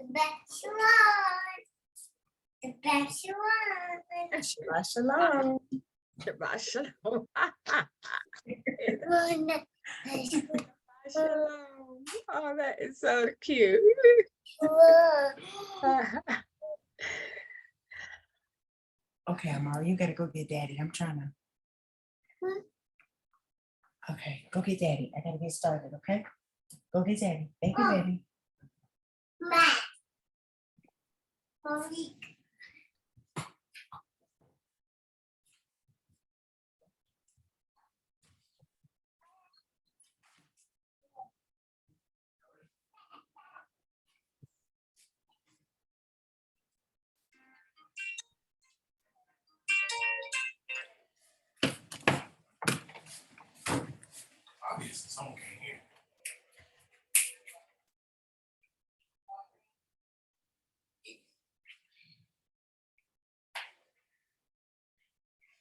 Shabbat shalom. Shabbat shalom. Shabbat shalom. Oh, that is so cute. Okay, Amari, you gotta go get daddy. I'm trying to. Okay, go get daddy. I gotta get started, okay? Go get daddy. Thank you, baby. Obviously, someone can't hear.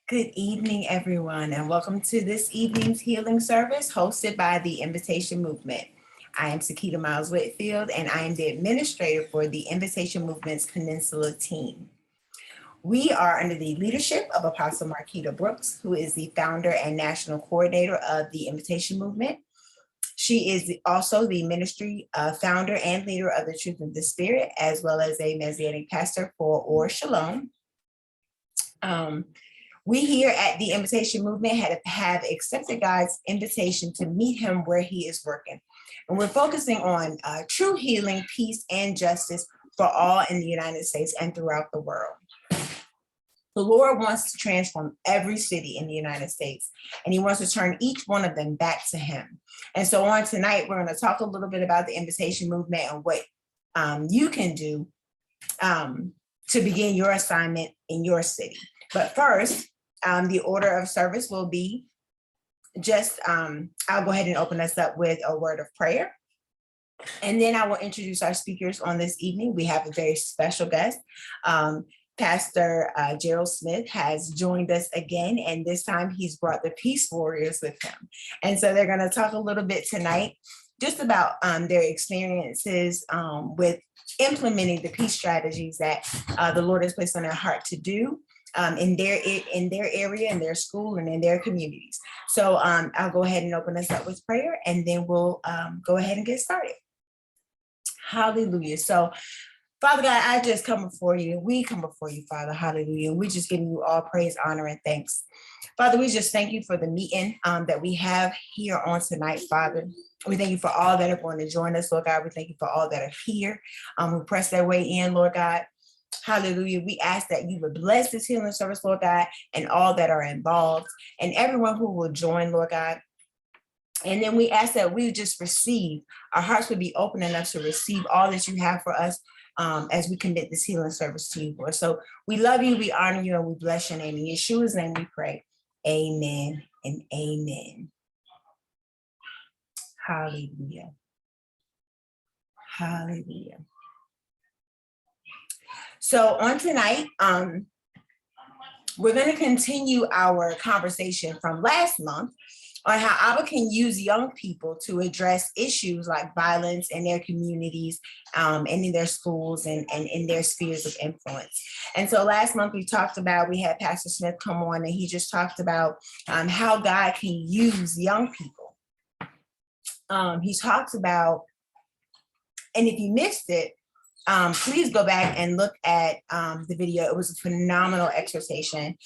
Good evening, everyone, and welcome to this evening's healing service hosted by the Invitation Movement. I am Sakita Miles Whitfield, and I am the administrator for the Invitation Movement's Peninsula team. We are under the leadership of Apostle Marquita Brooks, who is the founder and national coordinator of the Invitation Movement. She is also the ministry founder and leader of the Truth of the Spirit, as well as a Messianic pastor for Or Shalom. We here at the Invitation Movement have accepted God's invitation to meet him where he is working. And we're focusing on true healing, peace, and justice for all in the United States and throughout the world. The Lord wants to transform every city in the United States, and he wants to turn each one of them back to him. And so on tonight, we're going to talk a little bit about the Invitation Movement and what you can do to begin your assignment in your city. But first, the order of service will be just, I'll go ahead and open us up with a word of prayer. And then I will introduce our speakers on this evening. We have a very special guest. Pastor Gerald Smith has joined us again, and this time he's brought the Peace Warriors with him. And so they're going to talk a little bit tonight just about their experiences with implementing the peace strategies that the Lord has placed on their heart to do in their area, in their school, and in their communities. So I'll go ahead and open us up with prayer, and then we'll go ahead and get started. Hallelujah. So Father God, I just come before you. We come before you, Father. Hallelujah. And we just give you all praise, honor, and thanks. Father, we just thank you for the meeting that we have here on tonight, Father. We thank you for all that are going to join us, Lord God. We thank you for all that are here who press their way in, Lord God. Hallelujah. We ask that you would bless this healing service, Lord God, and all that are involved, and everyone who will join, Lord God. And then we ask that we just receive, our hearts would be open enough to receive all that you have for us as we commit this healing service to you, Lord. So we love you, we honor you, and we bless your name. In Yeshua's name we pray. Amen and amen. Hallelujah. Hallelujah. So on tonight, we're going to continue our conversation from last month on how Abba can use young people to address issues like violence in their communities and in their schools and in their spheres of influence. And so last month we had Pastor Smith come on, and he just talked about how God can use young people. He talks about, and if you missed it, please go back and look at the video. It was a phenomenal exhortation.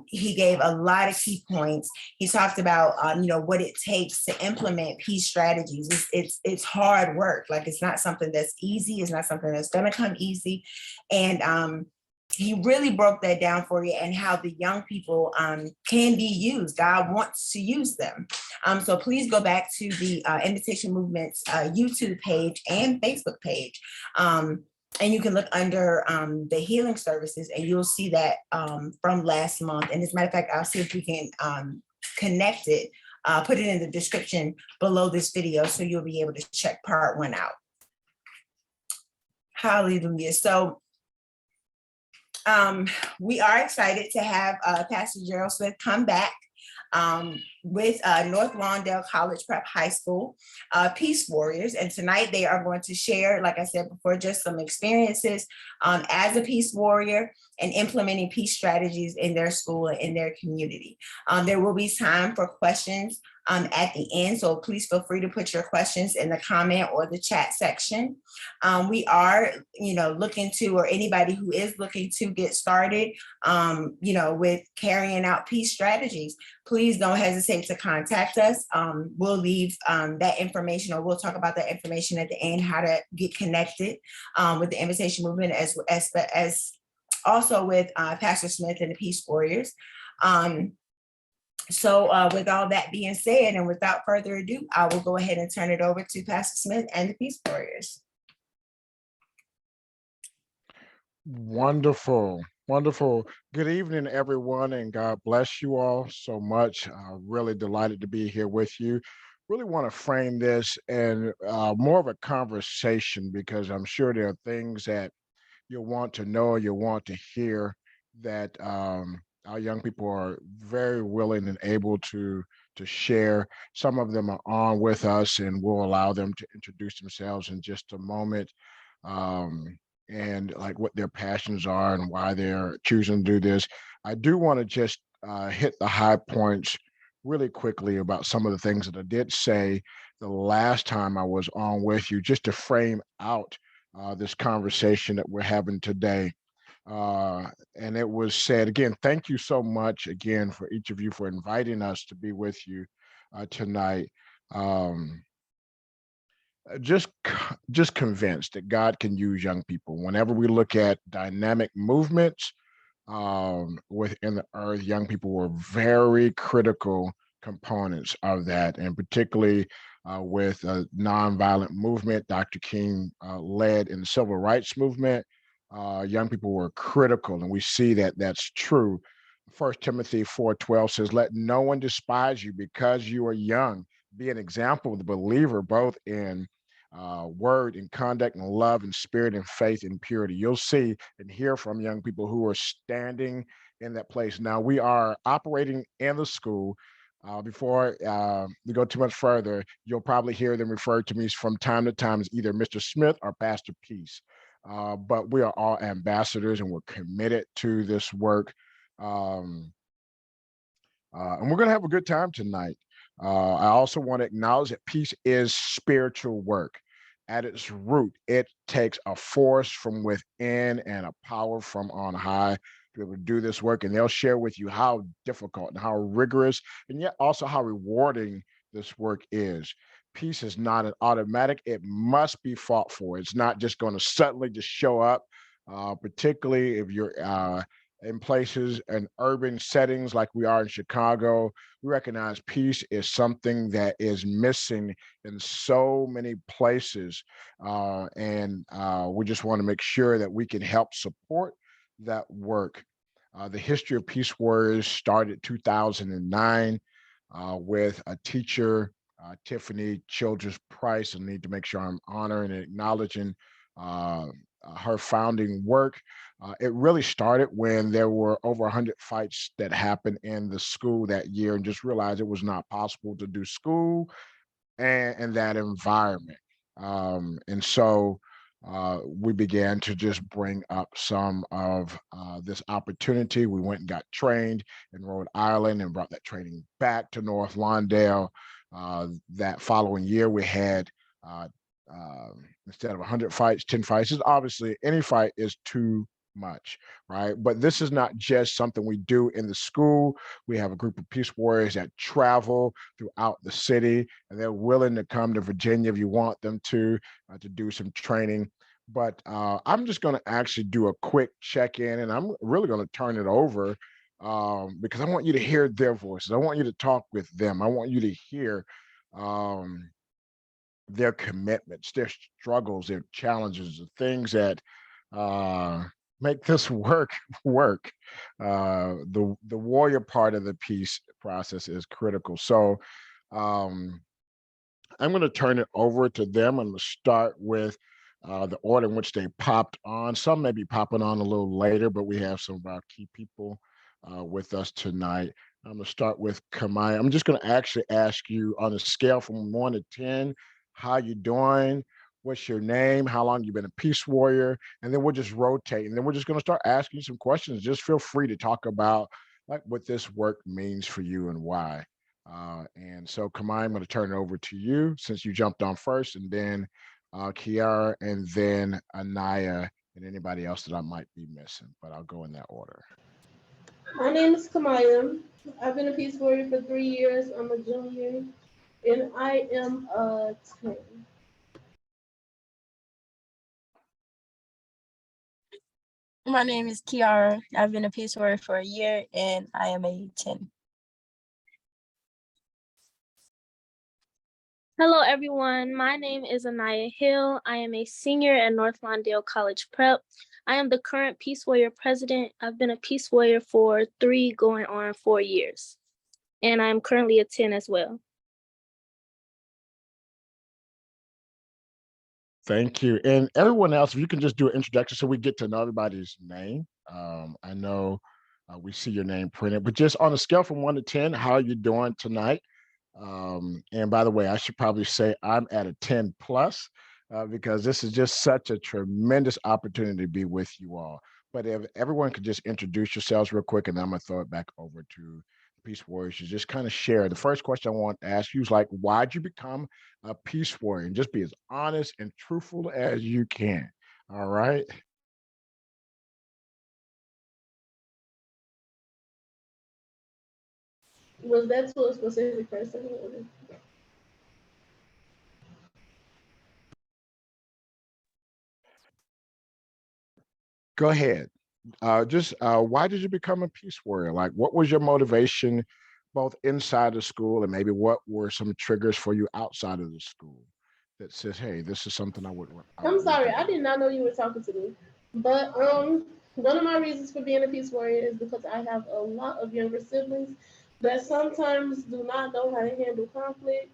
He gave a lot of key points. He talked about, what it takes to implement peace strategies. It's hard work. Like, it's not something that's easy. It's not something that's going to come easy. And he really broke that down for you, and how the young people can be used. God wants to use them. So please go back to the Invitation Movement's YouTube page and Facebook page. And you can look under the healing services, and you'll see that from last month. And as a matter of fact, I'll see if we can connect it, put it in the description below this video, so you'll be able to check part 1 out. Hallelujah. So we are excited to have Pastor Gerald Smith come back with North Lawndale College Prep High School Peace Warriors. And tonight they are going to share, like I said before, just some experiences as a peace warrior and implementing peace strategies in their school and in their community. There will be time for questions at the end, so please feel free to put your questions in the comment or the chat section. We are, looking to, or anybody who is looking to get started, with carrying out peace strategies, please don't hesitate to contact us. We'll leave that information, or we'll talk about that information at the end, how to get connected with the Invitation Movement, as also with Pastor Smith and the Peace Warriors. So with all that being said, and without further ado, I will go ahead and turn it over to Pastor Smith and the Peace Warriors. Wonderful, wonderful. Good evening, everyone, and God bless you all so much. Really delighted to be here with you. Really want to frame this in more of a conversation, because I'm sure there are things that you'll want to know, you'll want to hear, that our young people are very willing and able to share. Some of them are on with us, and we'll allow them to introduce themselves in just a moment, and like what their passions are and why they're choosing to do this. I do want to just hit the high points really quickly about some of the things that I did say the last time I was on with you, just to frame out this conversation that we're having today. And it was said again, thank you so much again for each of you for inviting us to be with you tonight. Just convinced that God can use young people. Whenever we look at dynamic movements within the earth, young people were very critical components of that, and particularly with a nonviolent movement Dr. King led in the civil rights movement. Young people were critical, and we see that that's true. 1 Timothy 4:12 says, "Let no one despise you because you are young. Be an example of the believer, both in word and conduct and love and spirit and faith and purity." You'll see and hear from young people who are standing in that place. Now, we are operating in the school. Before we go too much further, you'll probably hear them refer to me from time to time as either Mr. Smith or Pastor Peace. But we are all ambassadors, and we're committed to this work. And we're going to have a good time tonight. I also want to acknowledge that peace is spiritual work. At its root, it takes a force from within and a power from on high to be able to do this work. And they'll share with you how difficult and how rigorous, and yet also how rewarding this work is. Peace is not an automatic. It must be fought for. It's not just going to suddenly just show up, particularly if you're in places and urban settings like we are in Chicago. We recognize peace is something that is missing in so many places. And we just want to make sure that we can help support that work. The history of Peace Warriors started 2009 with a teacher, Tiffany Childress Price. I need to make sure I'm honoring and acknowledging her founding work. It really started when there were over 100 fights that happened in the school that year, and just realized it was not possible to do school and that environment. And so we began to just bring up some of this opportunity. We went and got trained in Rhode Island and brought that training back to North Lawndale. That following year, we had instead of 100 fights, 10 fights. Obviously, any fight is too much, right? But this is not just something we do in the school. We have a group of peace warriors that travel throughout the city, and they're willing to come to Virginia if you want them to do some training. But I'm just going to actually do a quick check-in, and I'm really going to turn it over because I want you to hear their voices. I want you to talk with them. I want you to hear their commitments, their struggles, their challenges, the things that make this work. The warrior part of the peace process is critical. So I'm going to turn it over to them. I'm going to start with the order in which they popped on. Some may be popping on a little later, but we have some of our key people with us tonight. I'm gonna start with Kamai. I'm just gonna actually ask you on a scale from 1 to 10, how you doing? What's your name? How long you been a peace warrior? And then we'll just rotate. And then we're just gonna start asking you some questions. Just feel free to talk about like what this work means for you and why. And so Kamai, I'm gonna turn it over to you since you jumped on first, and then Kiara, and then Anaya, and anybody else that I might be missing. But I'll go in that order. My name is Kamaya. I've been a peace warrior for 3 years. I'm a junior, and I am a 10. My name is Kiara. I've been a peace warrior for a year and I am a 10. Hello, everyone. My name is Anaya Hill. I am a senior at North Lawndale College Prep. I am the current Peace Warrior president. I've been a Peace Warrior for 3 going on 4 years. And I'm currently a 10 as well. Thank you. And everyone else, if you can just do an introduction so we get to know everybody's name. I know we see your name printed, but just on a scale from 1 to 10, how are you doing tonight? And by the way, I should probably say I'm at a 10 plus because this is just such a tremendous opportunity to be with you all. But if everyone could just introduce yourselves real quick, and then I'm gonna throw it back over to Peace Warriors to just kind of share. The first question I want to ask you is like, why'd you become a Peace Warrior? And just be as honest and truthful as you can. All right. Was that to a specific person? Go ahead. Just why did you become a peace warrior? Like, what was your motivation, both inside the school, and maybe what were some triggers for you outside of the school that says, "Hey, this is something I I'm would like sorry, to I do." did not know you were talking to me. But one of my reasons for being a peace warrior is because I have a lot of younger siblings that sometimes do not know how to handle conflict.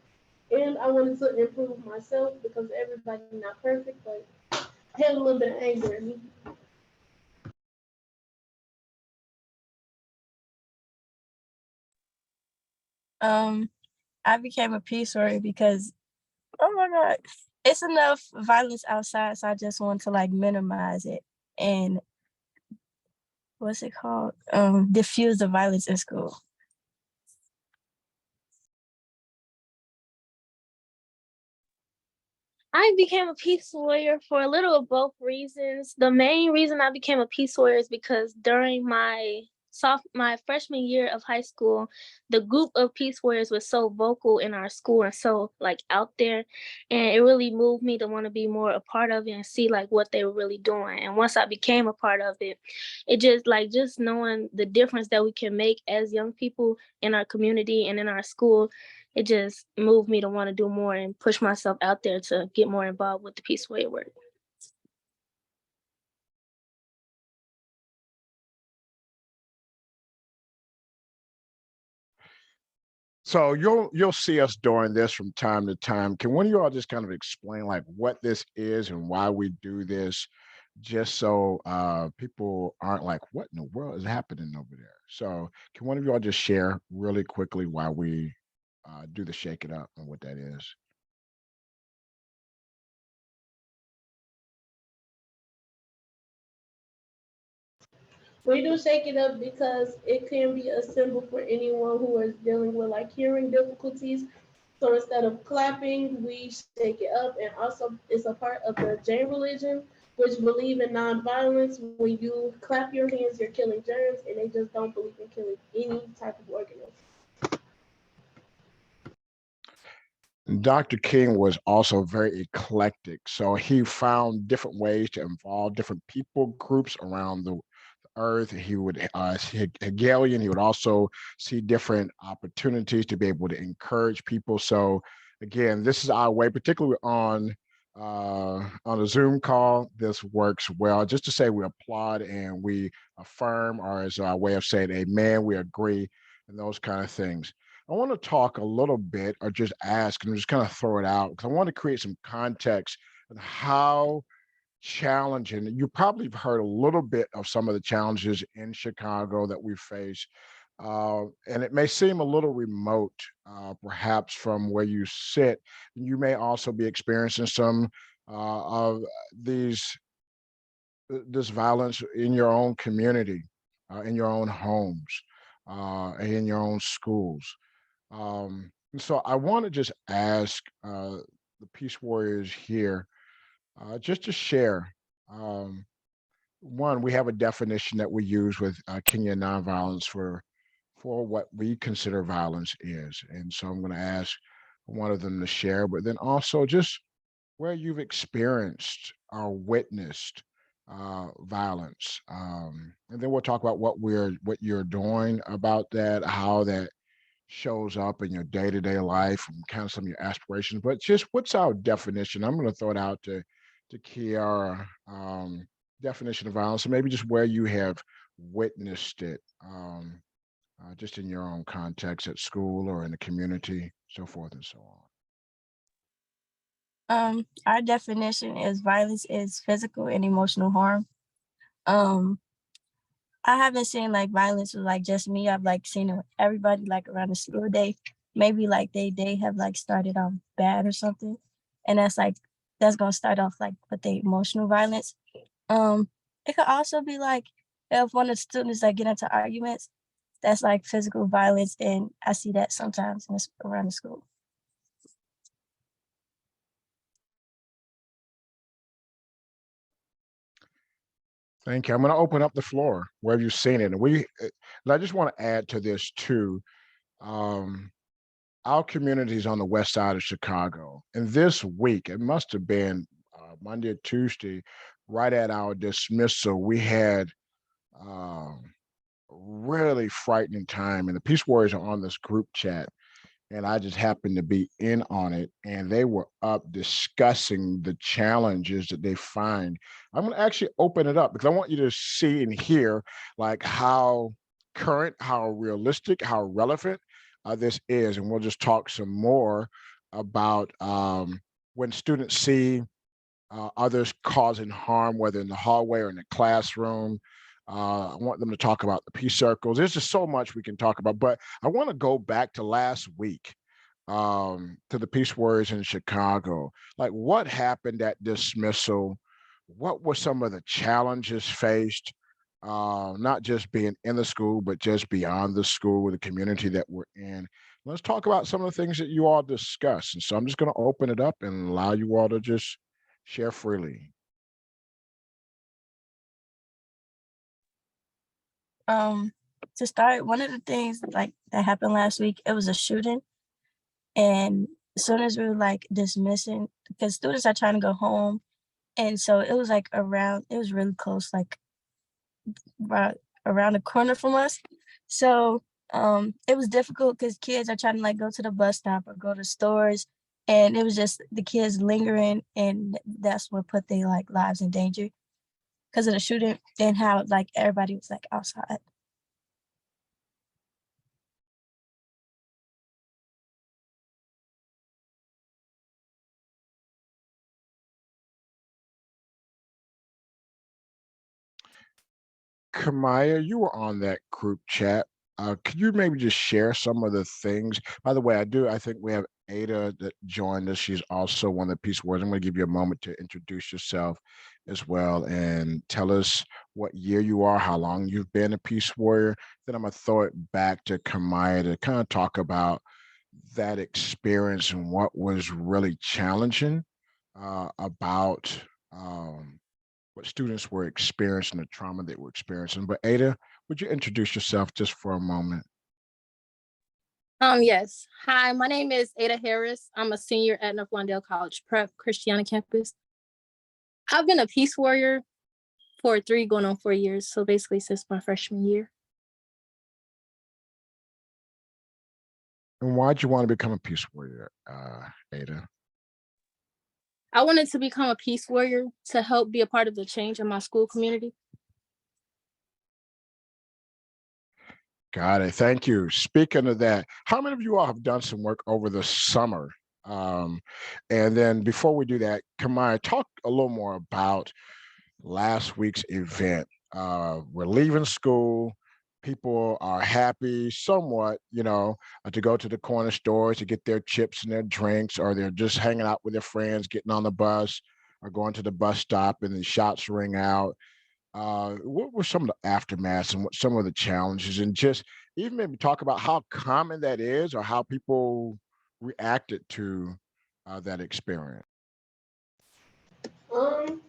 And I wanted to improve myself because everybody's not perfect, but I had a little bit of anger in me. Um, I became a peace warrior because, oh my God, it's enough violence outside, so I just want to like minimize it and what's it called? Diffuse the violence in school. I became a peace warrior for a little of both reasons. The main reason I became a peace warrior is because during my freshman year of high school, the group of peace warriors was so vocal in our school and so like out there, and it really moved me to want to be more a part of it and see like what they were really doing. And once I became a part of it, it just knowing the difference that we can make as young people in our community and in our school, it just moved me to want to do more and push myself out there to get more involved with the Peace Warrior work. So you'll see us doing this from time to time. Can one of you all just kind of explain like what this is and why we do this, just so people aren't like, what in the world is happening over there? So can one of you all just share really quickly why we do the shake it up and what that is? We do shake it up because it can be a symbol for anyone who is dealing with like hearing difficulties. So instead of clapping, we shake it up, and also it's a part of the Jain religion, which believe in nonviolence. When you clap your hands, you're killing germs, and they just don't believe in killing any type of organism. Dr. King was also very eclectic. So he found different ways to involve different people groups around the earth. He would Hegelian, he would also see different opportunities to be able to encourage people. So again, this is our way, particularly on a Zoom call. This works well. Just to say we applaud and we affirm, or as our way of saying amen, we agree, and those kind of things. I want to talk a little bit or just ask and just kind of throw it out because I want to create some context on how challenging. You probably have heard a little bit of some of the challenges in Chicago that we face, And it may seem a little remote, perhaps from where you sit. You may also be experiencing some of these this violence in your own community, in your own homes, in your own schools. And so I want to just ask the Peace Warriors here just to share. Um, One, we have a definition that we use with Kenya Nonviolence for what we consider violence is, and so I'm going to ask one of them to share, but then also just where you've experienced or witnessed violence, and then we'll talk about what you're doing about that, how that shows up in your day-to-day life, and kind of some of your aspirations. But just what's our definition? I'm going to throw it out to Kiara. Definition of violence, and maybe just where you have witnessed it, just in your own context at school or in the community, so forth and so on. Our definition is violence is physical and emotional harm. Um, I haven't seen like violence with like just me. I've like seen it with everybody like around the school day. Maybe like they have like started off bad or something. And that's gonna start off like with the emotional violence. Um, it could also be like if one of the students like get into arguments, that's like physical violence, and I see that sometimes around the school. Thank you. I'm going to open up the floor. Where have you seen it? And I just want to add to this too. Um, our community is on the west side of Chicago, and this week it must have been Monday or Tuesday, right at our dismissal, we had um, really frightening time, and the Peace Warriors are on this group chat, and I just happened to be in on it, and they were up discussing the challenges that they find. I'm going to actually open it up because I want you to see and hear like how current, how realistic, how relevant this is, and we'll just talk some more about when students see others causing harm, whether in the hallway or in the classroom. I want them to talk about the peace circles. There's just so much we can talk about, but I want to go back to last week, to the Peace Warriors in Chicago. Like, what happened at dismissal? What were some of the challenges faced? Not just being in the school, but just beyond the school, the community that we're in. Let's talk about some of the things that you all discussed. And so I'm just going to open it up and allow you all to just share freely. Um, to start, one of the things like that happened last week, it was a shooting, and as soon as we were like dismissing, because students are trying to go home, and so it was like it was really close, like around the corner from us. So it was difficult because kids are trying to like go to the bus stop or go to stores, and it was just the kids lingering, and that's what put their like lives in danger because of the shooting and how like everybody was like outside. Kamaya, you were on that group chat. Could you maybe just share some of the things? By the way, I think we have Ada that joined us. She's also one of the Peace Warriors. I'm going to give you a moment to introduce yourself as well and tell us what year you are, how long you've been a Peace Warrior. Then I'm going to throw it back to Kamaya to kind of talk about that experience and what was really challenging about what students were experiencing, the trauma they were experiencing. But Ada, would you introduce yourself just for a moment? Yes. Hi, my name is Ada Harris. I'm a senior at North Lawndale College Prep Christiana campus. I've been a Peace Warrior for 3 going on 4 years. So basically since my freshman year. And why'd you want to become a Peace Warrior, Ada? I wanted to become a Peace Warrior to help be a part of the change in my school community. Got it. Thank you. Speaking of that, how many of you all have done some work over the summer? And then before we do that, Kamaya, talk a little more about last week's event. We're leaving school. people are happy somewhat, to go to the corner stores to get their chips and their drinks, or they're just hanging out with their friends, getting on the bus or going to the bus stop and the shots ring out. What were some of the aftermaths and what some of the challenges, and just even maybe talk about how common that is or how people reacted to that experience? Um,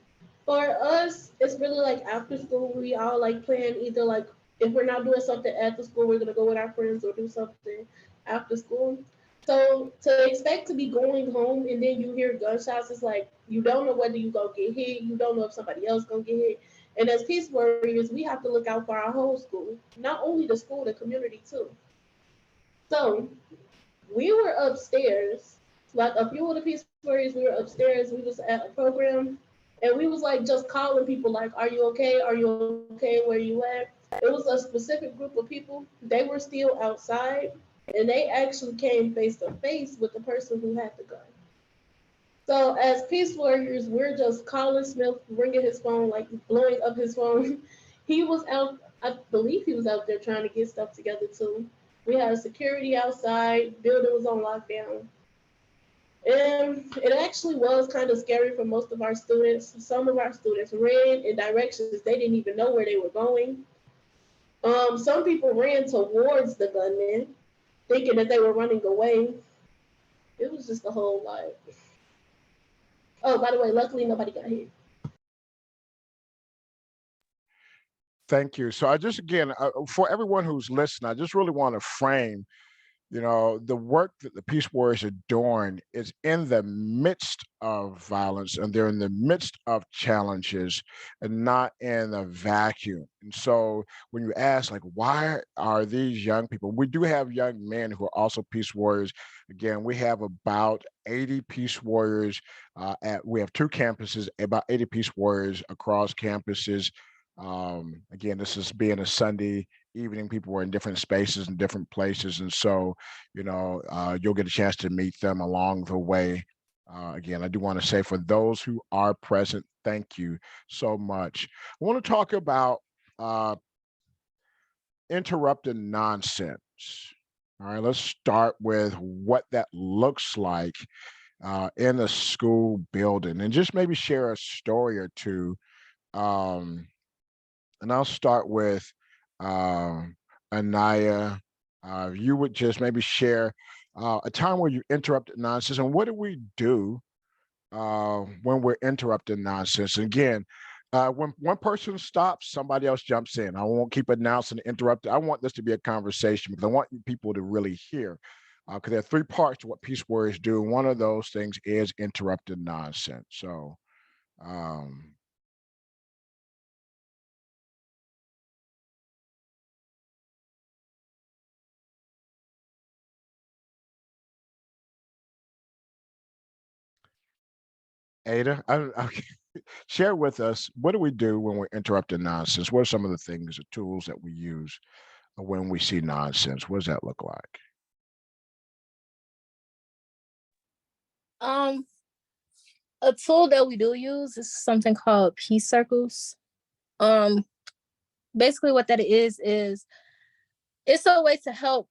for us, it's really like after school, we all like plan either like if we're not doing something at the school, we're gonna go with our friends or do something after school. So to expect to be going home and then you hear gunshots, it's like you don't know whether you gonna get hit, you don't know if somebody else gonna get hit. And as peace warriors, we have to look out for our whole school, not only the school, the community too. So we were upstairs, like a few of the peace warriors, we were upstairs, we was at a program, and we was like just calling people like, are you okay? Are you okay? Where you at? It was a specific group of people. They were still outside, and they actually came face to face with the person who had the gun. So as peace warriors, we're just calling Smith, ringing his phone, like blowing up his phone. He was out, I believe he was out there trying to get stuff together too. We had security outside, building was on lockdown. And it actually was kind of scary for most of our students. Some of our students ran in directions they didn't even know where they were going. Some people ran towards the gunmen, thinking that they were running away. It was just a whole lot. Oh, by the way, luckily nobody got hit. Thank you. So I just, again, for everyone who's listening, I just really want to frame, the work that the Peace Warriors are doing is in the midst of violence, and they're in the midst of challenges and not in a vacuum. And so when you ask, like, why are these young people, we do have young men who are also Peace Warriors. Again, we have about 80 Peace Warriors we have two campuses, about 80 Peace Warriors across campuses. Again, this is being a Sunday evening, people were in different spaces and different places, and so you'll get a chance to meet them along the way. Again, I do want to say, for those who are present, thank you so much. I want to talk about uh, interrupting nonsense. All right, let's start with what that looks like in a school building, and just maybe share a story or two. um, and I'll start with uh, Anaya. If you would just maybe share a time where you interrupted nonsense, and what do we do when we're interrupting nonsense? And again, when one person stops, somebody else jumps in. I won't keep announcing, interrupting. I want this to be a conversation because I want people to really hear. Because there are three parts to what Peace Warriors do. One of those things is interrupting nonsense. So, um, Ada, okay. Share with us, what do we do when we're interrupting nonsense? What are some of the things, the tools that we use when we see nonsense? What does that look like? Um, a tool that we do use is something called peace circles. Um, Basically what that is it's a way to help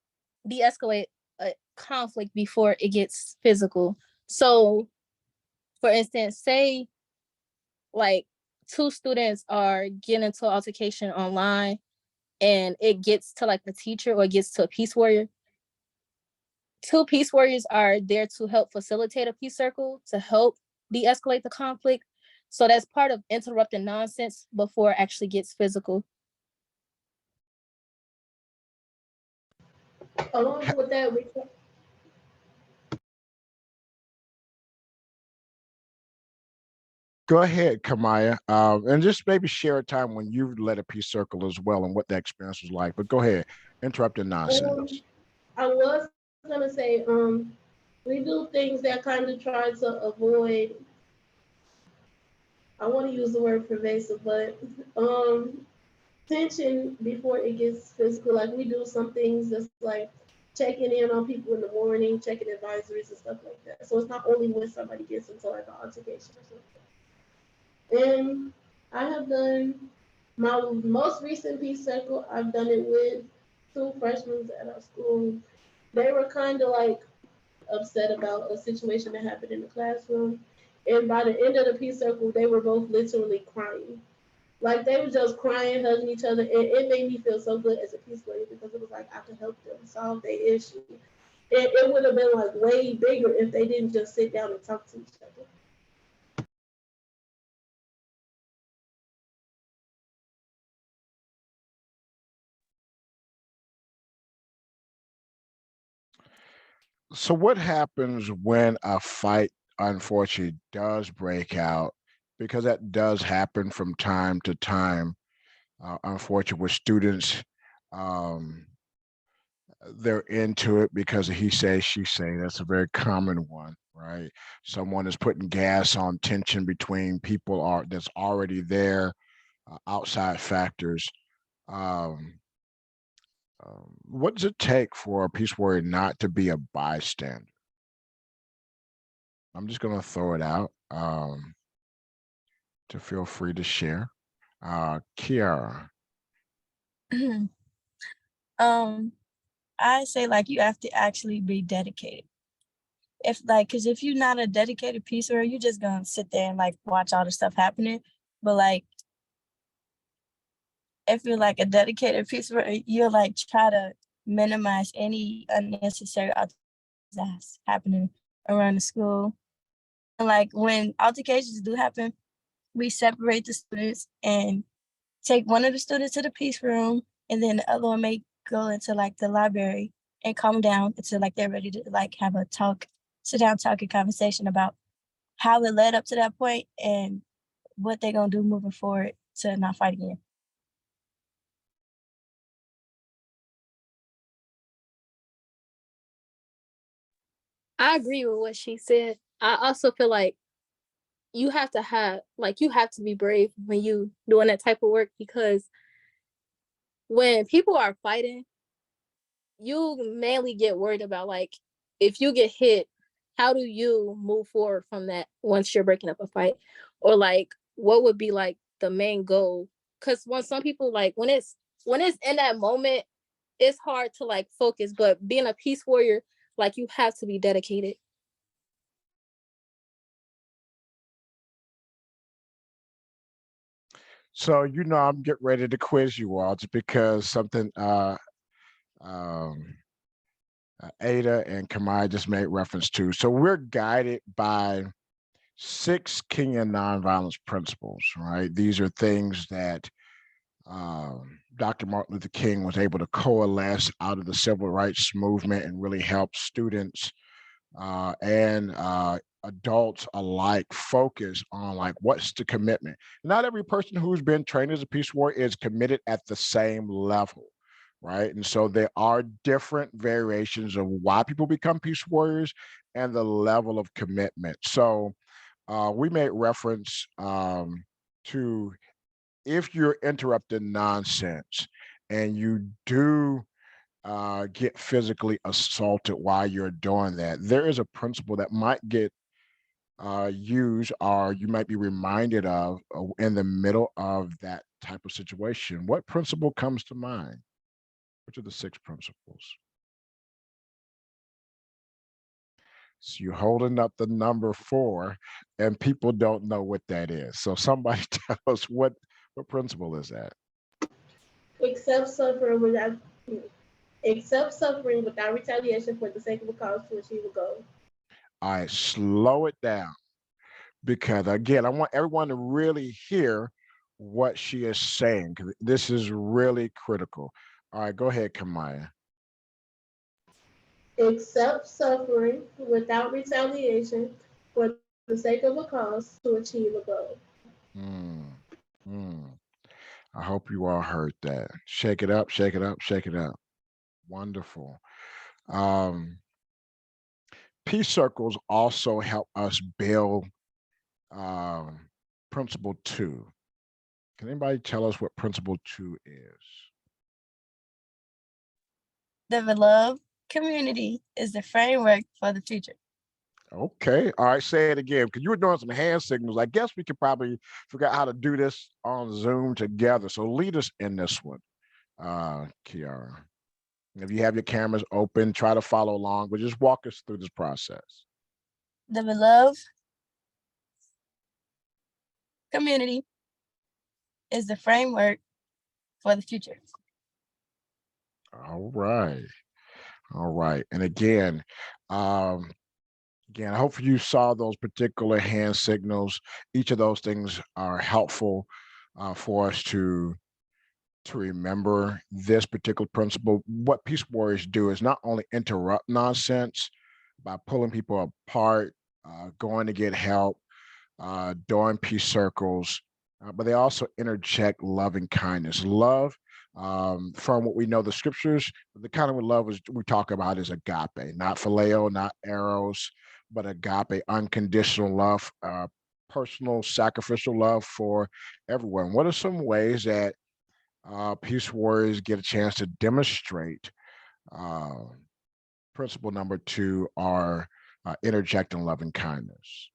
de-escalate a conflict before it gets physical. So, for instance, say like two students are getting into an altercation online and it gets to like the teacher or it gets to a peace warrior. Two peace warriors are there to help facilitate a peace circle, to help de-escalate the conflict. So that's part of interrupting nonsense before it actually gets physical. Along with that, we Go ahead, Kamaya, and just maybe share a time when you led a peace circle as well and what that experience was like. But go ahead, interrupting nonsense. I was gonna say, we do things that kind of try to avoid. I want to use the word pervasive, but tension before it gets physical. Like we do some things that's like checking in on people in the morning, checking advisories and stuff like that. So it's not only when somebody gets into like an altercation or something. And I have done My most recent peace circle, I've done it with 2 freshmen at our school. They were kind of like upset about a situation that happened in the classroom. And by the end of the peace circle, they were both literally crying. Like they were just crying, hugging each other. And it made me feel so good as a peace lawyer because it was like I could help them solve their issue. And it would have been like way bigger if they didn't just sit down and talk to each other. So what happens when a fight unfortunately does break out? Because that does happen from time to time, unfortunately, with students. Um, they're into it because of he say, she say. That's a very common one, right? Someone is putting gas on tension between people that's already there, outside factors. Um, what does it take for a peace warrior not to be a bystander? I'm just going to throw it out to feel free to share. Kiara. I say like you have to actually be dedicated. If like, cause if you're not a dedicated peace warrior, you're just gonna sit there and like watch all the stuff happening. But like, if you're like a dedicated peace warrior, you'll like try to minimize any unnecessary that's happening around the school. And like when altercations do happen, we separate the students and take one of the students to the peace room, and then the other one may go into like the library and calm down until like they're ready to like have a talk, sit down, talking conversation about how it led up to that point and what they're gonna do moving forward to not fight again. I agree with what she said. I also feel like you have to be brave when you doing that type of work because when people are fighting, you mainly get worried about like if you get hit, how do you move forward from that once you're breaking up a fight? Or like what would be like the main goal? Because when some people like when it's in that moment, it's hard to like focus. But being a peace warrior, like you have to be dedicated. So I'm getting ready to quiz you all just because something um, Ada and Kamai just made reference to. So we're guided by 6 Kenyan nonviolence principles, right? These are things that Dr. Martin Luther King was able to coalesce out of the civil rights movement and really help students and adults alike focus on like what's the commitment. Not every person who's been trained as a peace warrior is committed at the same level, right? And so there are different variations of why people become peace warriors and the level of commitment. So we made reference to if you're interrupting nonsense and you do get physically assaulted while you're doing that, there is a principle that might get used or you might be reminded of in the middle of that type of situation. What principle comes to mind? Which are the 6 principles? So you're holding up the number 4 and people don't know what that is. So somebody tell us what principle is that? Accept suffering without retaliation for the sake of a cause to achieve a goal. All right, slow it down because again, I want everyone to really hear what she is saying because this is really critical. All right, go ahead, Kamaya. Accept suffering without retaliation for the sake of a cause to achieve a goal. Mm, mm. I hope you all heard that. Shake it up, shake it up, shake it up. Wonderful. Um, peace circles also help us build um, principle 2. Can anybody tell us what principle 2 is? The beloved community is the framework for the future. Okay. All right. Say it again. Because you were doing some hand signals. I guess we could probably figure out how to do this on Zoom together. So lead us in this one, Kiara. If you have your cameras open, try to follow along, but just walk us through this process. The beloved community is the framework for the future. All right. All right. And again, I hope you saw those particular hand signals. Each of those things are helpful for us to remember this particular principle. What Peace Warriors do is not only interrupt nonsense by pulling people apart, going to get help, doing peace circles, but they also interject loving kindness. Love, from what we know the scriptures, the kind of love we talk about is agape, not phileo, not eros, but agape, unconditional love, personal sacrificial love for everyone. What are some ways that Peace Warriors get a chance to demonstrate principle number 2 are interjecting loving kindness?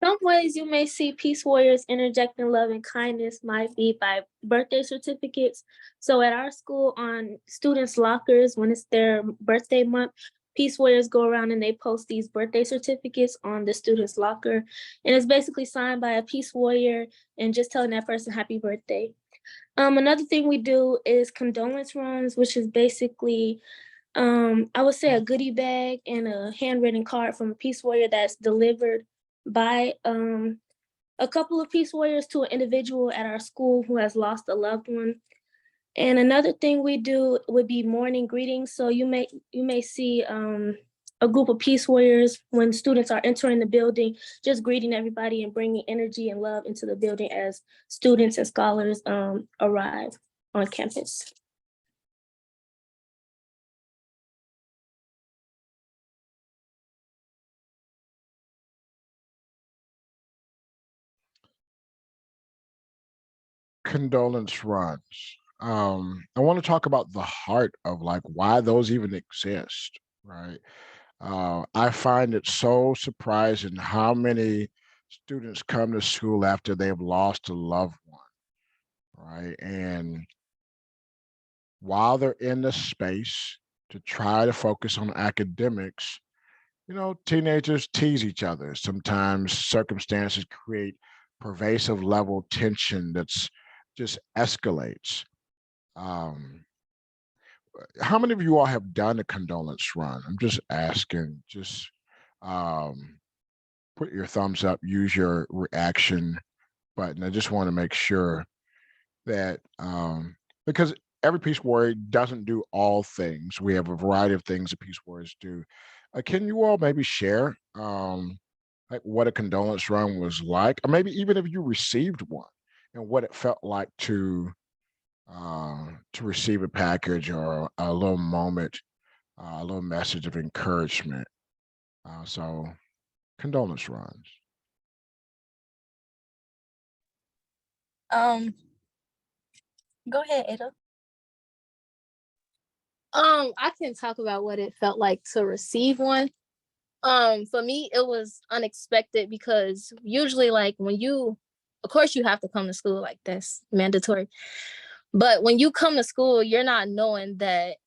Some ways you may see Peace Warriors interjecting love and kindness might be by birthday certificates. So at our school, on students' lockers, when it's their birthday month, Peace Warriors go around and they post these birthday certificates on the student's locker. And it's basically signed by a Peace Warrior and just telling that person happy birthday. Another thing we do is condolence runs, which is basically, I would say, a goodie bag and a handwritten card from a Peace Warrior that's delivered by a couple of Peace Warriors to an individual at our school who has lost a loved one. And another thing we do would be morning greetings. So you may see a group of Peace Warriors when students are entering the building, just greeting everybody and bringing energy and love into the building as students and scholars arrive on campus. Condolence runs. I want to talk about the heart of like why those even exist, right? I find it so surprising how many students come to school after they've lost a loved one, right? And while they're in the space to try to focus on academics, teenagers tease each other. Sometimes circumstances create pervasive level tension that's just escalates. Um, how many of you all have done a condolence run? I'm just asking, just put your thumbs up, use your reaction button. I just want to make sure that, because every Peace Warrior doesn't do all things. We have a variety of things that Peace Warriors do. Can you all maybe share like what a condolence run was like, or maybe even if you received one and what it felt like to receive a package or a little moment, a little message of encouragement. So condolence runs. Go ahead, Ada. I can talk about what it felt like to receive one. For me, it was unexpected because usually, like, of course you have to come to school, like that's mandatory. But when you come to school, you're not knowing that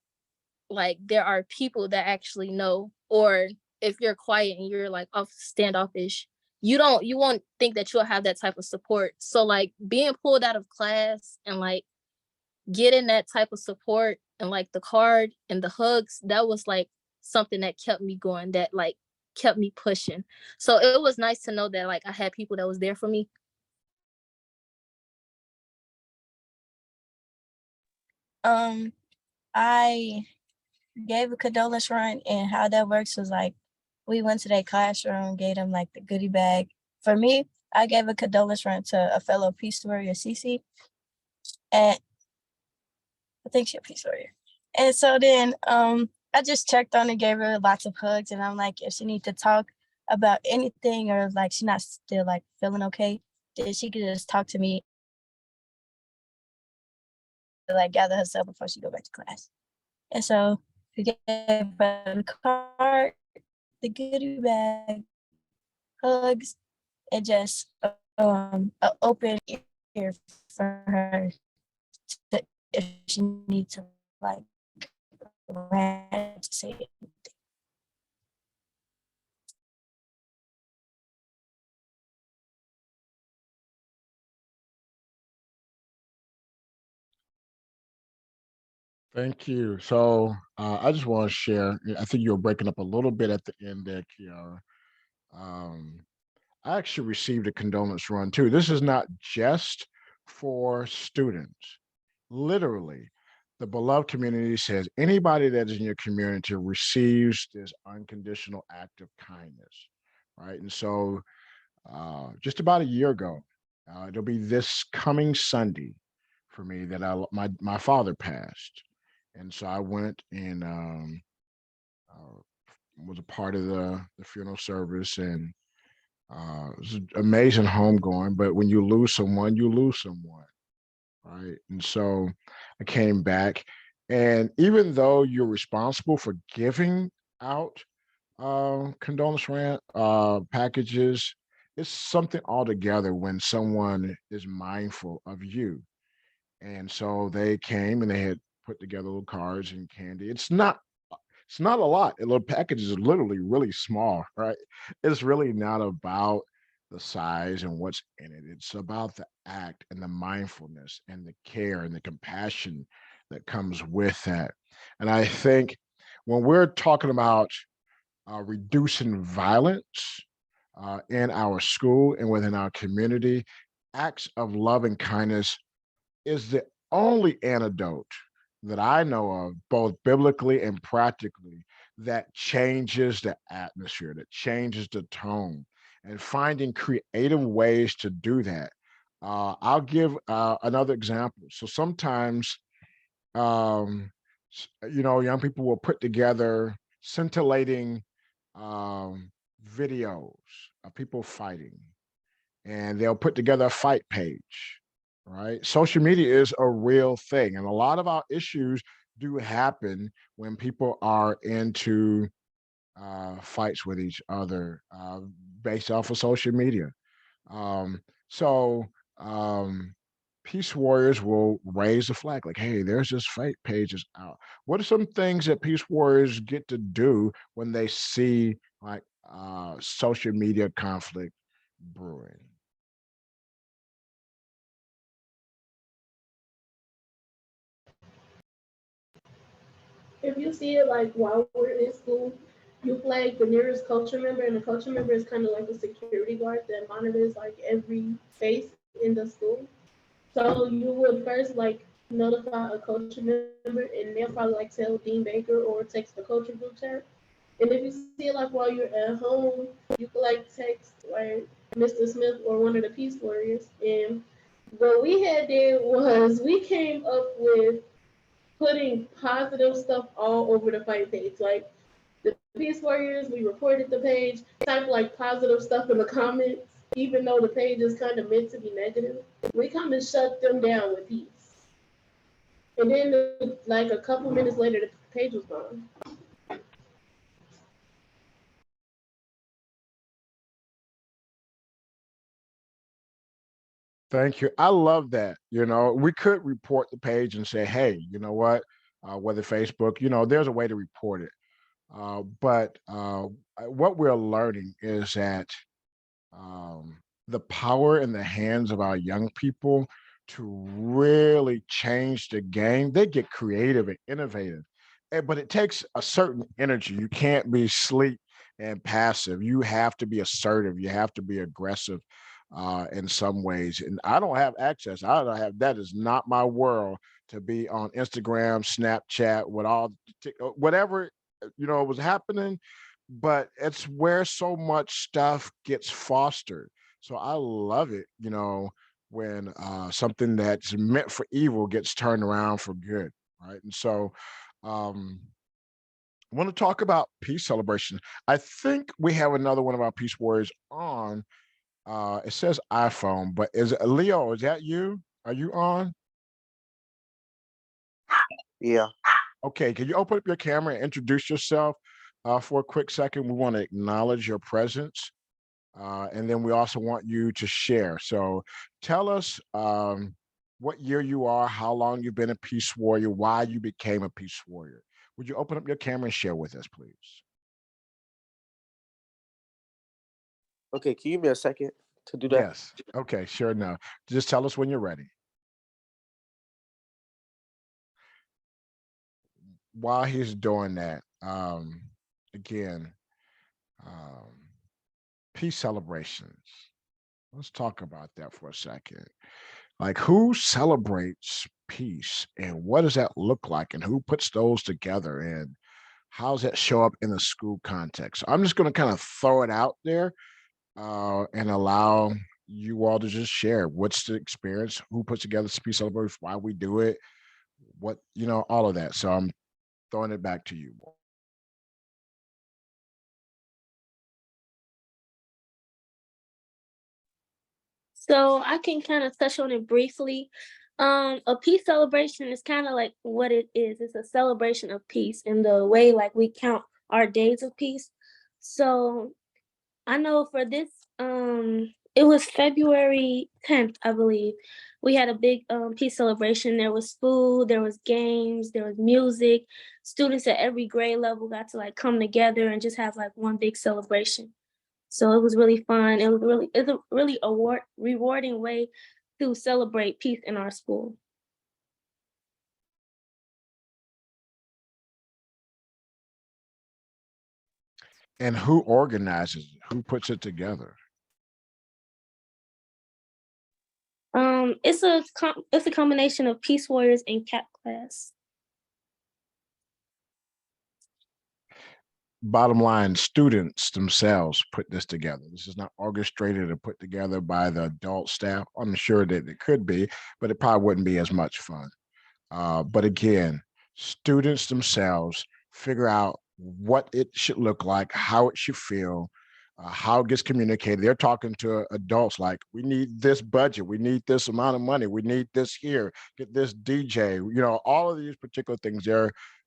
like there are people that actually know, or if you're quiet and you're like standoffish, you won't think that you'll have that type of support. So like being pulled out of class and like getting that type of support and like the card and the hugs, that was like something that kept me going, that like kept me pushing. So it was nice to know that like I had people that was there for me. I gave a condolence run, and how that works was like we went to their classroom, gave them like the goodie bag. For me, I gave a condolence run to a fellow Peace Warrior, Cece, and I think she's a Peace Warrior. And so then I just checked on and gave her lots of hugs, and I'm like, if she needs to talk about anything or like she's not still like feeling okay, then she could just talk to me to like gather herself before she go back to class. And so forget about the card, the goodie bag, hugs, and just an open ear for her to, if she needs to like rant to say it. Thank you. So I just want to share. I think you were breaking up a little bit at the end there, Kiara. Um, I actually received a condolence run too. This is not just for students. Literally, the beloved community says anybody that is in your community receives this unconditional act of kindness, right? And so, just about a year ago, it'll be this coming Sunday for me that my father passed, and so I went and uh, was a part of the funeral service, and it was an amazing homegoing. But when you lose someone, you lose someone, right? And so I came back, and even though you're responsible for giving out condolence rant packages, it's something altogether when someone is mindful of you. And so they came and they had put together little cards and candy. It's not a lot. A little package is literally really small, right? It's really not about the size and what's in it. It's about the act and the mindfulness and the care and the compassion that comes with that. And I think when we're talking about reducing violence in our school and within our community, acts of love and kindness is the only antidote that I know of, both biblically and practically, that changes the atmosphere, that changes the tone, and finding creative ways to do that. I'll give another example. So sometimes, um, young people will put together scintillating um, videos of people fighting, and they'll put together a fight page, right? Social media is a real thing, and a lot of our issues do happen when people are into fights with each other based off of social media. Um, so um, Peace Warriors will raise the flag, like, hey, there's this fight pages out. What are some things that Peace Warriors get to do when they see like social media conflict brewing? If you see it like while we're in school, you flag the nearest culture member, and the culture member is kind of like a security guard that monitors like every face in the school. So you would first like notify a culture member, and they'll probably like tell Dean Baker or text the culture group chat. And if you see it like while you're at home, you could like text like Mr. Smith or one of the Peace Warriors. And what we had did was we came up with putting positive stuff all over the fight page. Like the Peace Warriors, we reported the page, type like positive stuff in the comments, even though the page is kind of meant to be negative. We kind of shut them down with peace. And then, like a couple minutes later, the page was gone. Thank you. I love that. We could report the page and say, hey, you know what? Whether Facebook, there's a way to report it. But what we're learning is that the power in the hands of our young people to really change the game, they get creative and innovative. But it takes a certain energy. You can't be sleep and passive. You have to be assertive. You have to be aggressive in some ways. And I don't have access. I don't have that is not my world to be on Instagram, Snapchat, with all whatever was happening. But it's where so much stuff gets fostered. So I love it, when something that's meant for evil gets turned around for good, right? And so um, I want to talk about peace celebration. I think we have another one of our peace warriors on. It says iPhone, but is it Leo? Is that you? Are you on? Yeah. Okay, can you open up your camera and introduce yourself for a quick second? We want to acknowledge your presence. And then we also want you to share. So tell us what year you are, how long you've been a Peace Warrior, why you became a Peace Warrior. Would you open up your camera and share with us, please? Okay, can you give me a second to do that? Yes. Okay, sure enough. Just tell us when you're ready. While he's doing that, again, um, peace celebrations. Let's talk about that for a second. Like, who celebrates peace and what does that look like and who puts those together and how does that show up in the school context? So I'm just going to kind of throw it out there and allow you all to just share what's the experience, who puts together this peace celebration, why we do it, what, all of that. So I'm throwing it back to you. So I can kind of touch on it briefly. A peace celebration is kind of like what it is. It's a celebration of peace in the way like we count our days of peace. So I know for this, it was February 10th, I believe. We had a big peace celebration. There was food, there was games, there was music. Students at every grade level got to like come together and just have like one big celebration. So it was really fun. It's a really rewarding way to celebrate peace in our school. And who organizes it? Who puts it together? It's a combination of Peace Warriors and CAP class. Bottom line, students themselves put this together. This is not orchestrated or put together by the adult staff. I'm sure that it could be, but it probably wouldn't be as much fun. But again, students themselves figure out what it should look like, how it should feel, how it gets communicated. They're talking to adults like, we need this budget, we need this amount of money, we need this here, get this DJ, all of these particular things.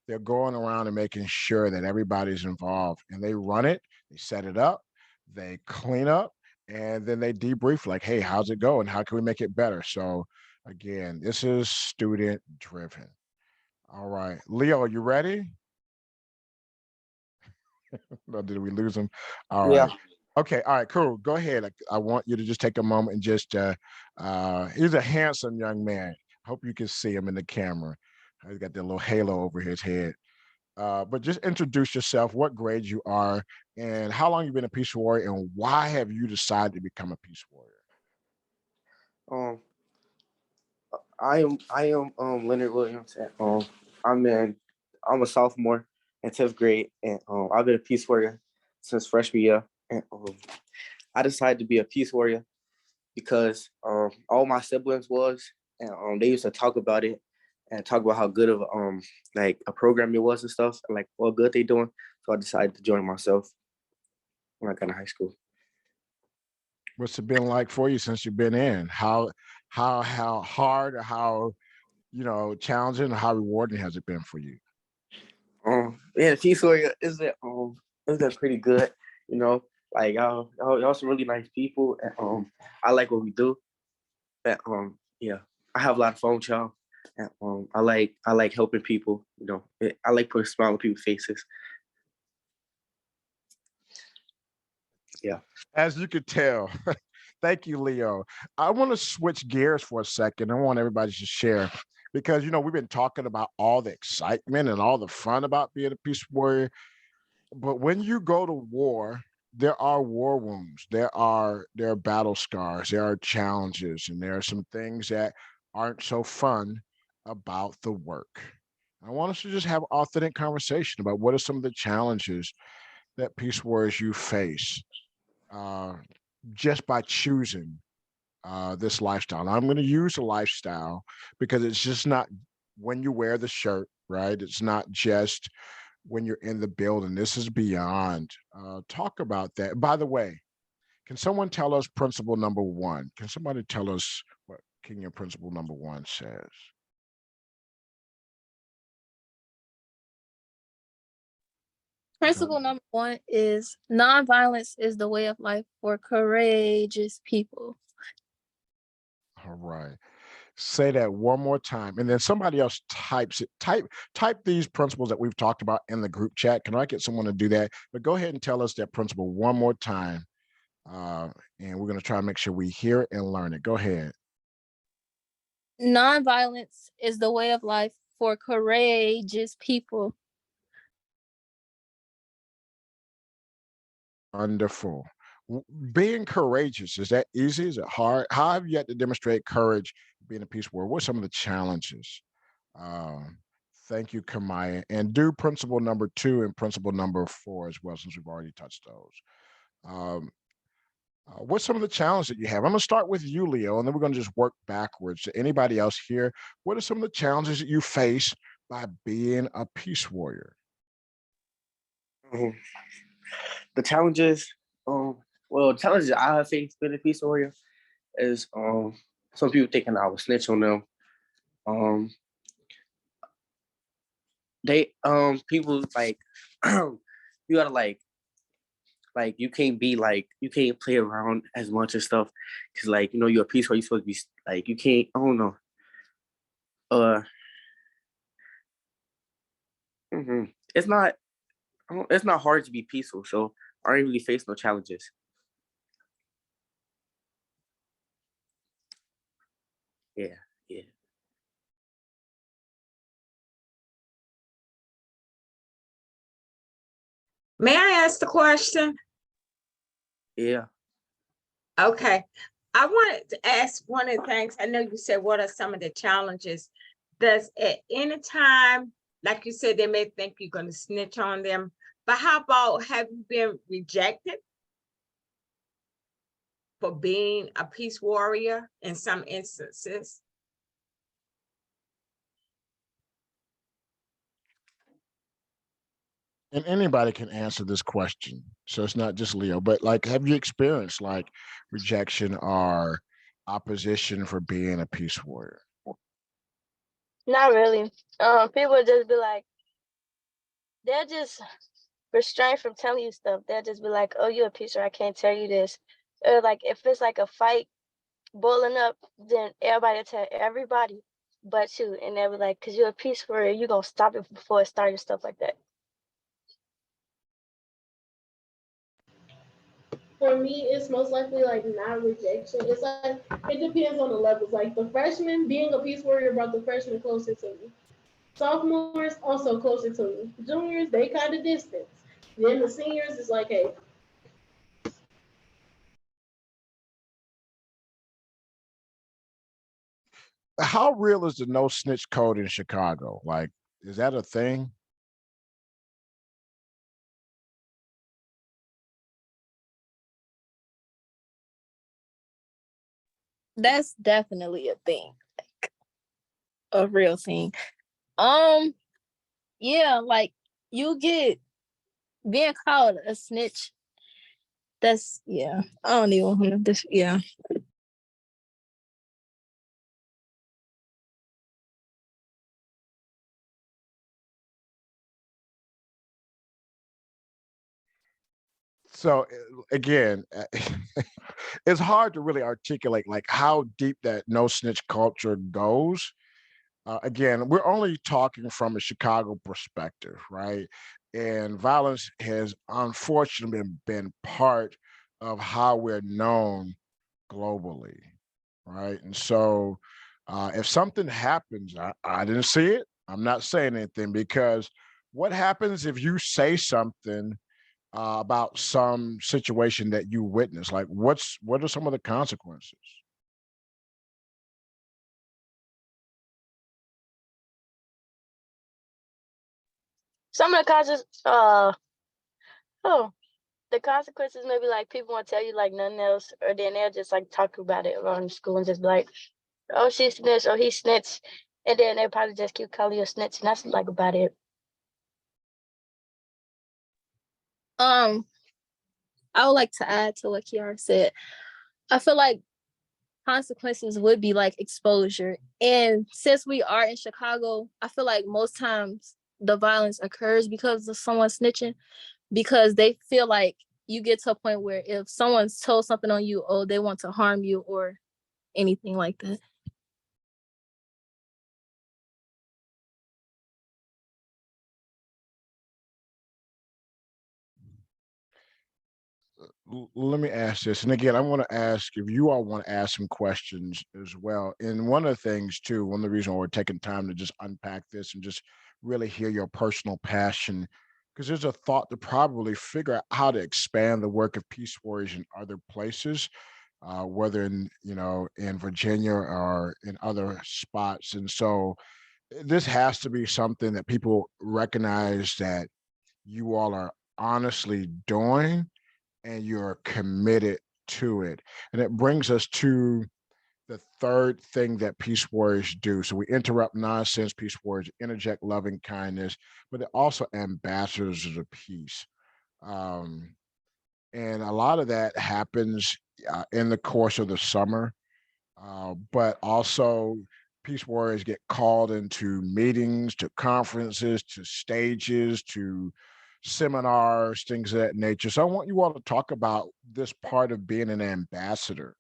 They're going around and making sure that everybody's involved and they run it, they set it up, they clean up, and then they debrief like, hey, how's it going? How can we make it better? So again, this is student driven. All right, Leo, you ready? Or did we lose him? All right. Yeah. Okay. All right, cool. Go ahead. I want you to just take a moment and just, he's a handsome young man. Hope you can see him in the camera. He's got that little halo over his head. But just introduce yourself, what grade you are, and how long you've been a Peace Warrior, and why have you decided to become a Peace Warrior? I am Leonard Williams, and I'm a sophomore in 10th grade, and I've been a Peace Warrior since freshman year. And I decided to be a Peace Warrior because all my siblings was, and they used to talk about it and talk about how good of like a program it was and stuff, and like what good they doing. So I decided to join myself when I got in high school. What's it been like for you since you've been in? How hard or how challenging or how rewarding has it been for you? Yeah, the Peace Warrior is that pretty good, like y'all some really nice people, and I like what we do. And yeah, I have a lot of fun with y'all, and I like helping people. I like putting a smile on people's faces. Yeah. As you could tell, thank you, Leo. I want to switch gears for a second. I want everybody to share because, we've been talking about all the excitement and all the fun about being a Peace Warrior. But when you go to war, there are war wounds, there are battle scars, there are challenges, and there are some things that aren't so fun about the work. I want us to just have authentic conversation about what are some of the challenges that Peace Warriors you face just by choosing this lifestyle. Now, I'm going to use a lifestyle because it's just not when you wear the shirt, right? It's not just when you're in the building. This is beyond. Talk about that. By the way, can someone tell us principle number one? Can somebody tell us what Kingdom principle number one says? Principle number 1 is nonviolence is the way of life for courageous people. All right. Say that one more time, and then somebody else types it. Type these principles that we've talked about in the group chat. Can I get someone to do that? But go ahead and tell us that principle one more time, and we're going to try and make sure we hear it and learn it. Go ahead. Nonviolence is the way of life for courageous people. Wonderful. Being courageous, is that easy? Is it hard? How have you had to demonstrate courage being a peace warrior? What are some of the challenges? Thank you, Kamaya. And do principle number 2 and principle number 4 as well, since we've already touched those. What's some of the challenges that you have? I'm going to start with you, Leo, and then we're going to just work backwards. To anybody else here, what are some of the challenges that you face by being a peace warrior? The challenges, challenges I have faced being a peace warrior is some people thinking I would snitch on them. They people like you gotta like you can't be like you can't play around as much and stuff because like you're a peace warrior, you're supposed to be like you can't I don't know. It's not hard to be peaceful, so I ain't really face no challenges. Yeah. May I ask the question? Yeah. Okay. I wanted to ask one of the things, I know you said, what are some of the challenges? Does at any time, like you said, they may think you're going to snitch on them, but how about, have you been rejected for being a peace warrior in some instances? And anybody can answer this question. So it's not just Leo, but like, have you experienced like rejection or opposition for being a peace warrior? Not really. People just be like, they're just restrained from telling you stuff. They'll just be like, oh, you're a peace warrior, I can't tell you this. Or like, if it's like a fight boiling up, then everybody will tell everybody but you. And they'll be like, because you're a peace warrior, you're going to stop it before it started, stuff like that. For me, it's most likely like not rejection. It's like it depends on the levels. Like the freshmen, being a peace warrior brought the freshmen closer to me. Sophomores also closer to me. Juniors, they kind of distance. Then the seniors is like, hey. How real is the no snitch code in Chicago? Like, is that a thing? That's definitely a thing, like a real thing. Yeah, like you get being called a snitch. That's I don't even know this. Yeah. So again, it's hard to really articulate like how deep that no snitch culture goes. Again, we're only talking from a Chicago perspective, right? And violence has unfortunately been part of how we're known globally, right? And so if something happens, I didn't see it, I'm not saying anything, because what happens if you say something about some situation that you witness? Like, what are some of the consequences? Some of the the consequences may be like people won't tell you like nothing else, or then they'll just like talk about it around the school and just be like, oh, she snitched, or he snitched, and then they probably just keep calling you a snitch, and that's like about it. I would like to add to what Kiara said. I feel like consequences would be like exposure. And since we are in Chicago, I feel like most times the violence occurs because of someone snitching. because they feel like you get to a point where if someone's told something on you, oh, they want to harm you or anything like that. Let me ask this, and again, I want to ask if you all want to ask some questions as well. And one of the things too, one of the reasons why we're taking time to just unpack this and just really hear your personal passion, because there's a thought to probably figure out how to expand the work of Peace Warriors in other places, whether in in Virginia or in other spots. And so this has to be something that people recognize that you all are honestly doing and you're committed to it. And it brings us to the third thing that Peace Warriors do. So we interrupt nonsense, Peace Warriors interject loving kindness, but they're also ambassadors of the peace. Um, and a lot of that happens in the course of the summer, but also Peace Warriors get called into meetings, to conferences, to stages, to seminars, things of that nature. So I want you all to talk about this part of being an ambassador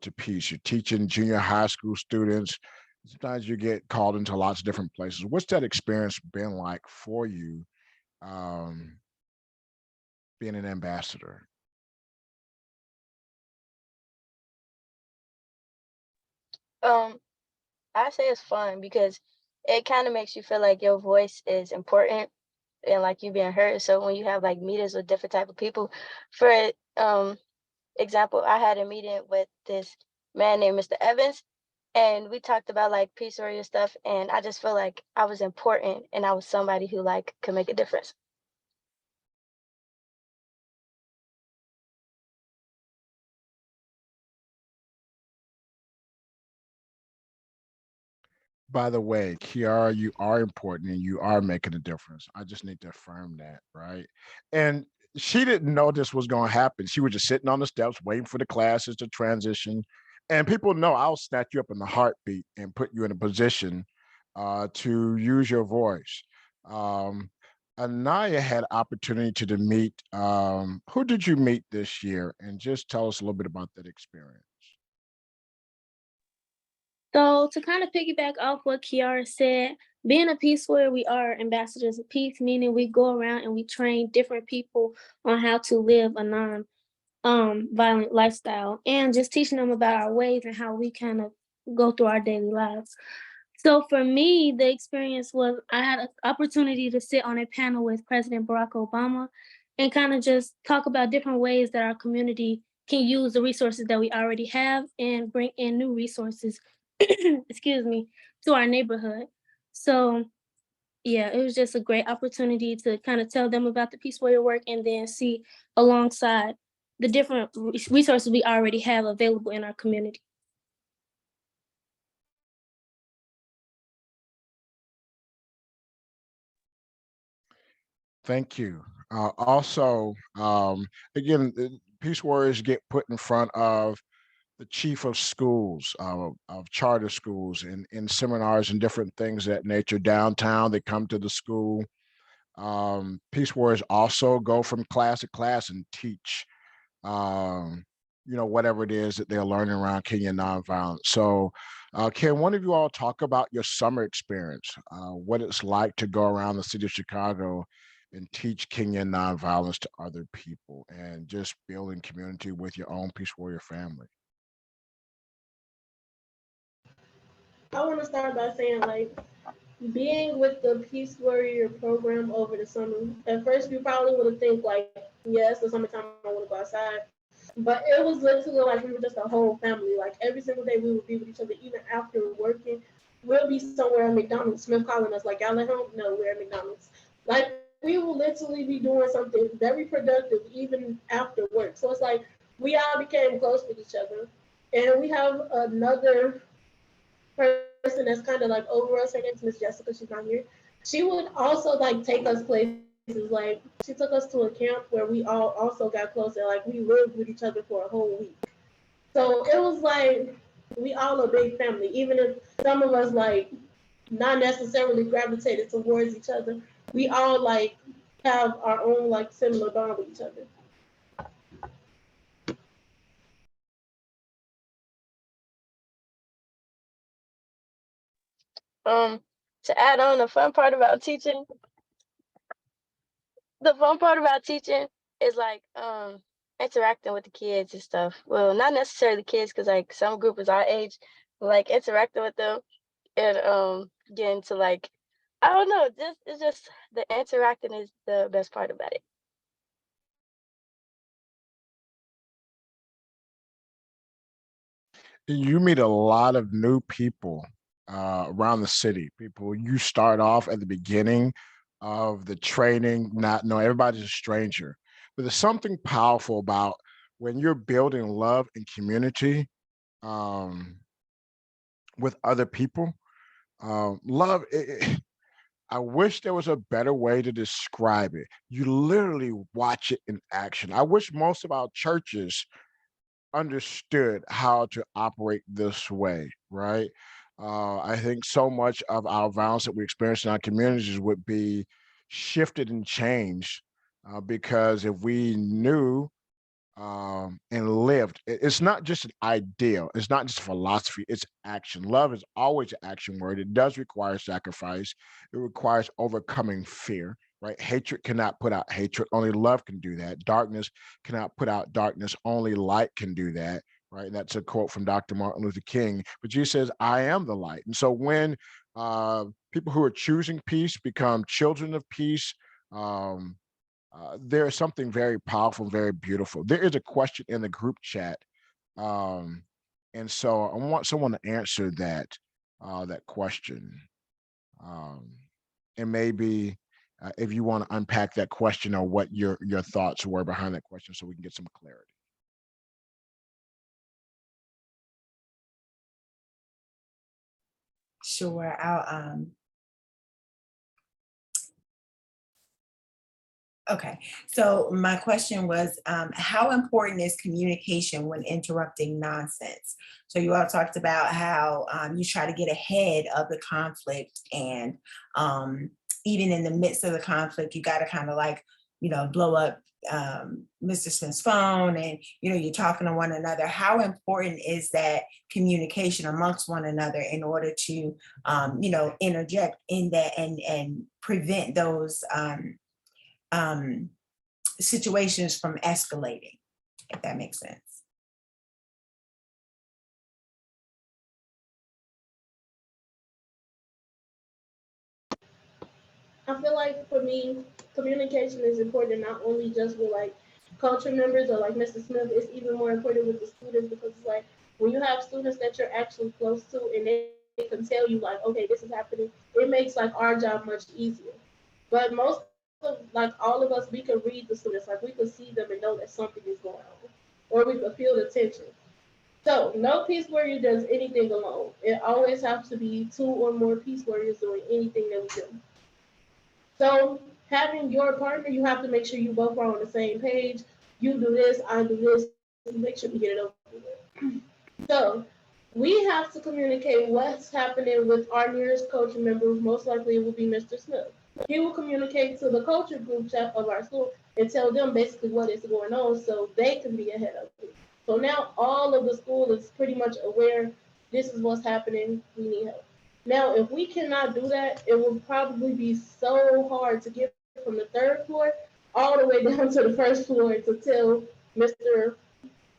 to peace. You're teaching junior high school students. Sometimes you get called into lots of different places. What's that experience been like for you, um, being an ambassador? Um, I say it's fun because it kind of makes you feel like your voice is important and like you being heard. So when you have like meetings with different type of people, for example, I had a meeting with this man named Mr. Evans, and we talked about like peace warrior stuff, and I just feel like I was important and I was somebody who like could make a difference. By the way, Kiara, you are important and you are making a difference. I just need to affirm that, right? And she didn't know this was going to happen. She was just sitting on the steps waiting for the classes to transition. And people know I'll snatch you up in the heartbeat and put you in a position to use your voice. Um, Anaya had opportunity to meet. Who did you meet this year? And just tell us a little bit about that experience. So to kind of piggyback off what Kiara said, being a peace warrior, we are ambassadors of peace, meaning we go around and we train different people on how to live a violent lifestyle and just teaching them about our ways and how we kind of go through our daily lives. So for me, the experience was I had an opportunity to sit on a panel with President Barack Obama and kind of just talk about different ways that our community can use the resources that we already have and bring in new resources, excuse me, to our neighborhood. So yeah, it was just a great opportunity to kind of tell them about the Peace Warrior work and then see alongside the different resources we already have available in our community. Thank you. Also, again, Peace Warriors get put in front of the chief of schools, of charter schools, in seminars and different things of that nature downtown. They come to the school. Peace Warriors also go from class to class and teach, um, whatever it is that they're learning around Kenya nonviolence. So, can one of you all talk about your summer experience, what it's like to go around the city of Chicago and teach Kenyan nonviolence to other people and just building community with your own Peace Warrior family? I want to start by saying, like, being with the Peace Warrior program over the summer, at first you probably would have think like, yes, the summertime I want to go outside. But it was literally like we were just a whole family. Like every single day we would be with each other, even after working. We'll be somewhere at McDonald's. Smith calling us like, y'all at home? No, we're at McDonald's. Like we will literally be doing something very productive even after work. So it's like we all became close with each other. And we have another person that's kind of like over us. Her name's Miss Jessica. She's not here. She would also like take us places. Like she took us to a camp where we all also got close and like we lived with each other for a whole week. So it was like we all a big family. Even if some of us like not necessarily gravitated towards each other, we all like have our own like similar bond with each other. To add on, the fun part about teaching is like interacting with the kids and stuff. Well, not necessarily kids, because like some group is our age, but like interacting with them and getting to like, I don't know, just it's just the interacting is the best part about it. You meet a lot of new people around the city. People you start off at the beginning of the training, not know everybody's a stranger. But there's something powerful about when you're building love and community um, with other people. Love, I wish there was a better way to describe it. You literally watch it in action. I wish most of our churches understood how to operate this way, right? I think so much of our violence that we experience in our communities would be shifted and changed because if we knew and lived, it's not just an ideal, it's not just philosophy, it's action. Love is always an action word. It does require sacrifice, it requires overcoming fear. Right? Hatred cannot put out hatred. Only love can do that. Darkness cannot put out darkness. Only light can do that. Right? And that's a quote from Dr. Martin Luther King. But Jesus says, "I am the light." And so when people who are choosing peace become children of peace, um, there is something very powerful, very beautiful. There is a question in the group chat, um, and so I want someone to answer that question, um, and maybe if you want to unpack that question or what your thoughts were behind that question, so we can get some clarity. Sure. Okay, so my question was, how important is communication when interrupting nonsense? So you all talked about how you try to get ahead of the conflict, and even in the midst of the conflict, you got to kind of like, blow up Mr. Smith's phone, and you're talking to one another. How important is that communication amongst one another in order to, interject in that and prevent those situations from escalating, if that makes sense. I feel like for me, communication is important not only just with like culture members or like Mr. Smith, it's even more important with the students because it's like when you have students that you're actually close to and they can tell you like, okay, this is happening, it makes like our job much easier. But most of like all of us, we can read the students, like we can see them and know that something is going on, or we can feel the tension. So no peace warrior does anything alone. It always has to be two or more peace warriors doing anything that we do. So having your partner, you have to make sure you both are on the same page. You do this, I do this, make sure we get it over with. So we have to communicate what's happening with our nearest culture member. Most likely it will be Mr. Smith. He will communicate to the culture group chat of our school and tell them basically what is going on so they can be ahead of it. So now all of the school is pretty much aware this is what's happening, we need help. Now, if we cannot do that, it will probably be so hard to get from the third floor all the way down to the first floor to tell Mr.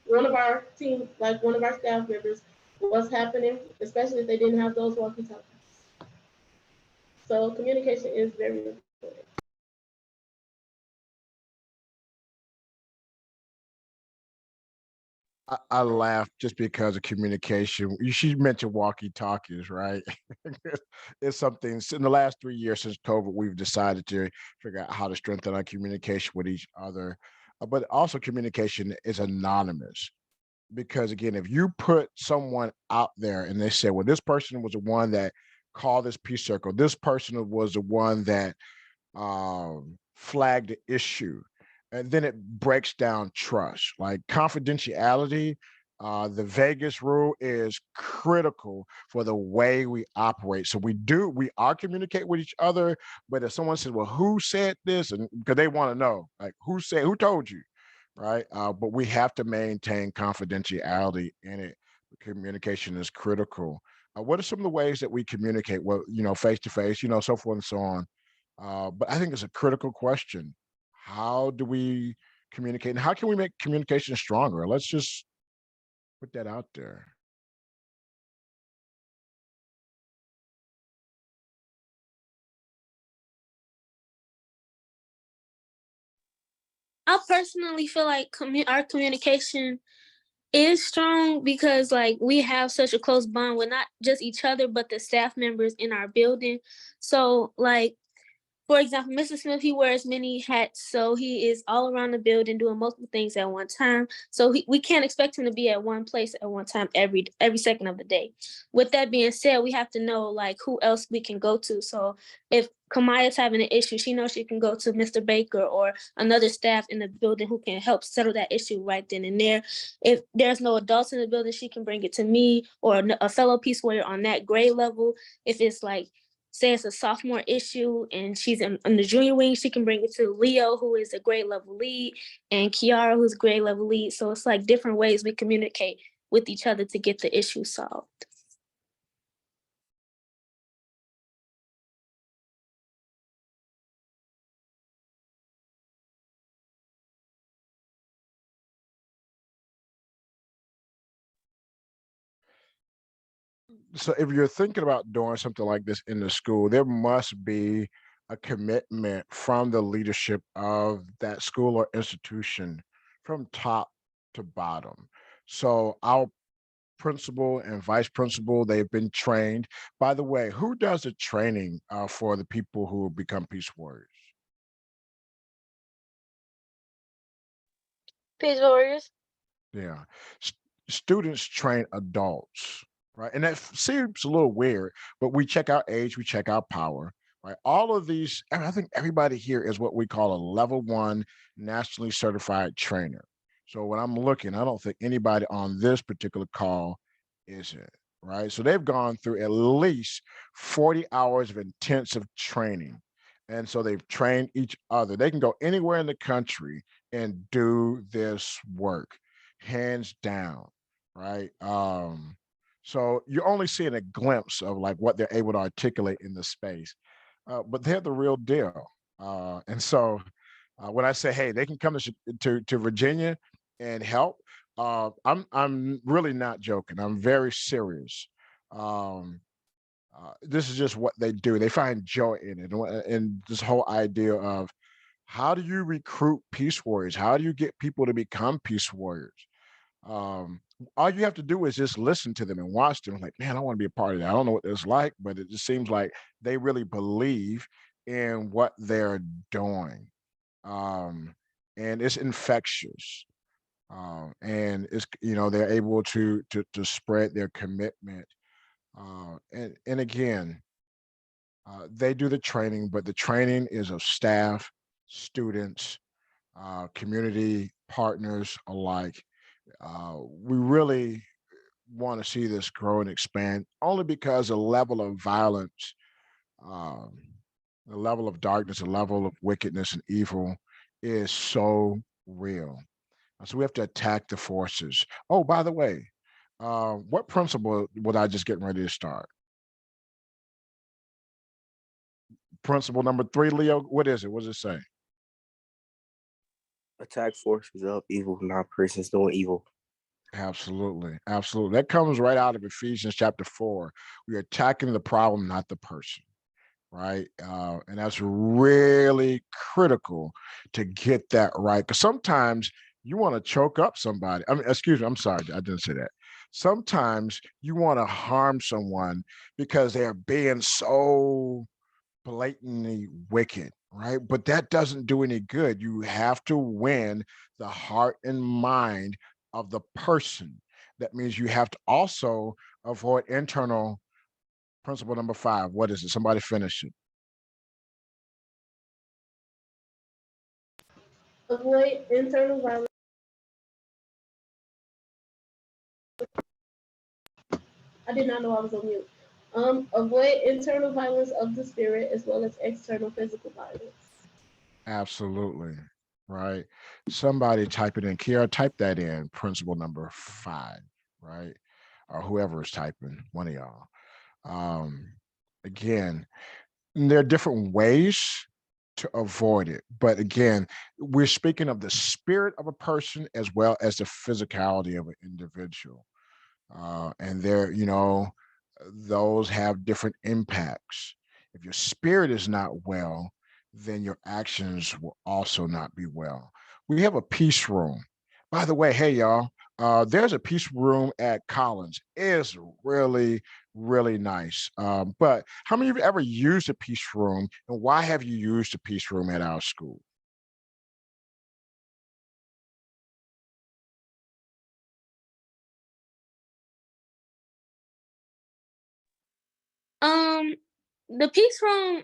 one of our team, like one of our staff members, what's happening, especially if they didn't have those walkie-talkies. So communication is very important. I laugh just because of communication. She mentioned walkie talkies, right? It's something in the last 3 years since COVID, we've decided to figure out how to strengthen our communication with each other. But also, communication is anonymous because, again, if you put someone out there and they say, well, this person was the one that called this peace circle, this person was the one that flagged the issue, and then it breaks down trust. Like confidentiality The Vegas rule is critical for the way we operate. So we are communicate with each other, but if someone says, well, who said this? And because they want to know, like, who told you, right? But we have to maintain confidentiality in it. Communication is critical. What are some of the ways that we communicate? Well, face to face, so forth and so on. But I think it's a critical question. How do we communicate, and how can we make communication stronger? Let's just put that out there. I personally feel like our communication is strong because like we have such a close bond with not just each other but the staff members in our building. So like for example, Mr. Smith, he wears many hats, so he is all around the building doing multiple things at one time. So we can't expect him to be at one place at one time every second of the day. With that being said, we have to know like who else we can go to. So if Kamaya's having an issue, she knows she can go to Mr. Baker or another staff in the building who can help settle that issue right then and there. If there's no adults in the building, she can bring it to me or a fellow peace warrior on that grade level. If it's like say it's a sophomore issue and she's in the junior wing, she can bring it to Leo, who is a grade level lead, and Kiara, who's a grade level lead. So it's like different ways we communicate with each other to get the issue solved. So if you're thinking about doing something like this in the school, there must be a commitment from the leadership of that school or institution from top to bottom. So our principal and vice principal, they've been trained. By the way, who does the training for the people who become peace warriors? Peace warriors. Yeah. Students train adults, right? And that seems a little weird, but we check our age, we check our power, right? All of these, and I think everybody here is what we call a level 1 nationally certified trainer. So when I'm looking, I don't think anybody on this particular call isn't, right? So they've gone through at least 40 hours of intensive training. And so they've trained each other. They can go anywhere in the country and do this work, hands down, right? So you're only seeing a glimpse of like what they're able to articulate in the space, but they're the real deal. And so when I say, hey, they can come to Virginia and help, I'm really not joking. I'm very serious. Um, this is just what they do. They find joy in it, and this whole idea of how do you recruit peace warriors? How do you get people to become peace warriors? Um, all you have to do is just listen to them and watch them. Like, man, I want to be a part of that. I don't know what it's like, but it just seems like they really believe in what they're doing. Um, and it's infectious. And it's they're able to spread their commitment. And again, they do the training, but the training is of staff, students, community partners alike. We really want to see this grow and expand only because the level of violence, um, the level of darkness, the level of wickedness and evil is so real. So we have to attack the forces. Oh, by the way, what principle was I just getting ready to start? Principle number 3, Leo. What is it? What does it say? Attack forces of evil, not persons doing evil. Absolutely. Absolutely. That comes right out of Ephesians chapter 4. We're attacking the problem, not the person. Right. And that's really critical to get that right. Because sometimes you want to choke up somebody. I mean, excuse me, I'm sorry, I didn't say that. Sometimes you want to harm someone because they're being so blatantly wicked, right? But that doesn't do any good. You have to win the heart and mind of the person. That means you have to also avoid internal principle number 5. What is it? Somebody finish it. Avoid internal violence. I did not know I was on mute. Avoid internal violence of the spirit as well as external physical violence. Absolutely. Right. Somebody type it in. Kiara, type that in. Principle number 5. Right. Or whoever is typing, one of y'all. Again, there are different ways to avoid it. But again, we're speaking of the spirit of a person as well as the physicality of an individual. And there, those have different impacts. If your spirit is not well, then your actions will also not be well. We have a peace room. By the way, hey y'all, there's a peace room at Collins. It's really, really nice. But how many of you ever used a peace room, and why have you used a peace room at our school? Um, the peace room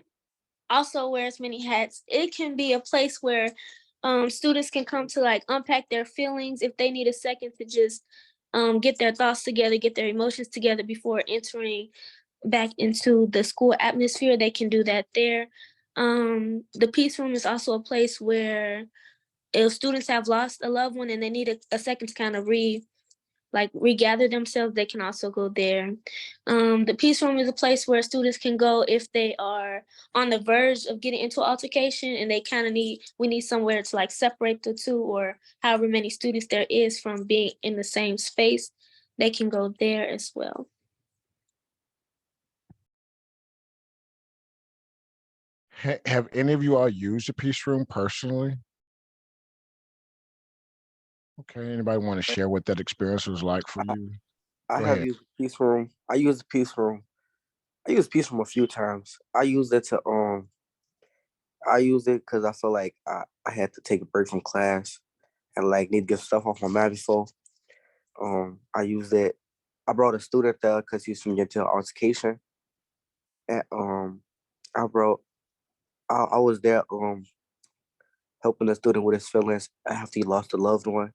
also wears many hats. It can be a place where students can come to like unpack their feelings if they need a second to just get their thoughts together, get their emotions together before entering back into the school atmosphere. They can do that there. The peace room is also a place where if students have lost a loved one and they need a second to kind of regather themselves, they can also go there. The peace room is a place where students can go if they are on the verge of getting into altercation and they kind of we need somewhere to like separate the two, or however many students there is from being in the same space, they can go there as well. Have any of you all used a peace room personally? Okay, anybody want to share what that experience was like for you? I Go have ahead. used the peace room. I used the peace room. I used peace room a few times. I used it because I feel like I had to take a break from class and like need to get stuff off my mind before. I used it. I brought a student there because he was from into an altercation. And I brought I was there helping the student with his feelings after he lost a loved one.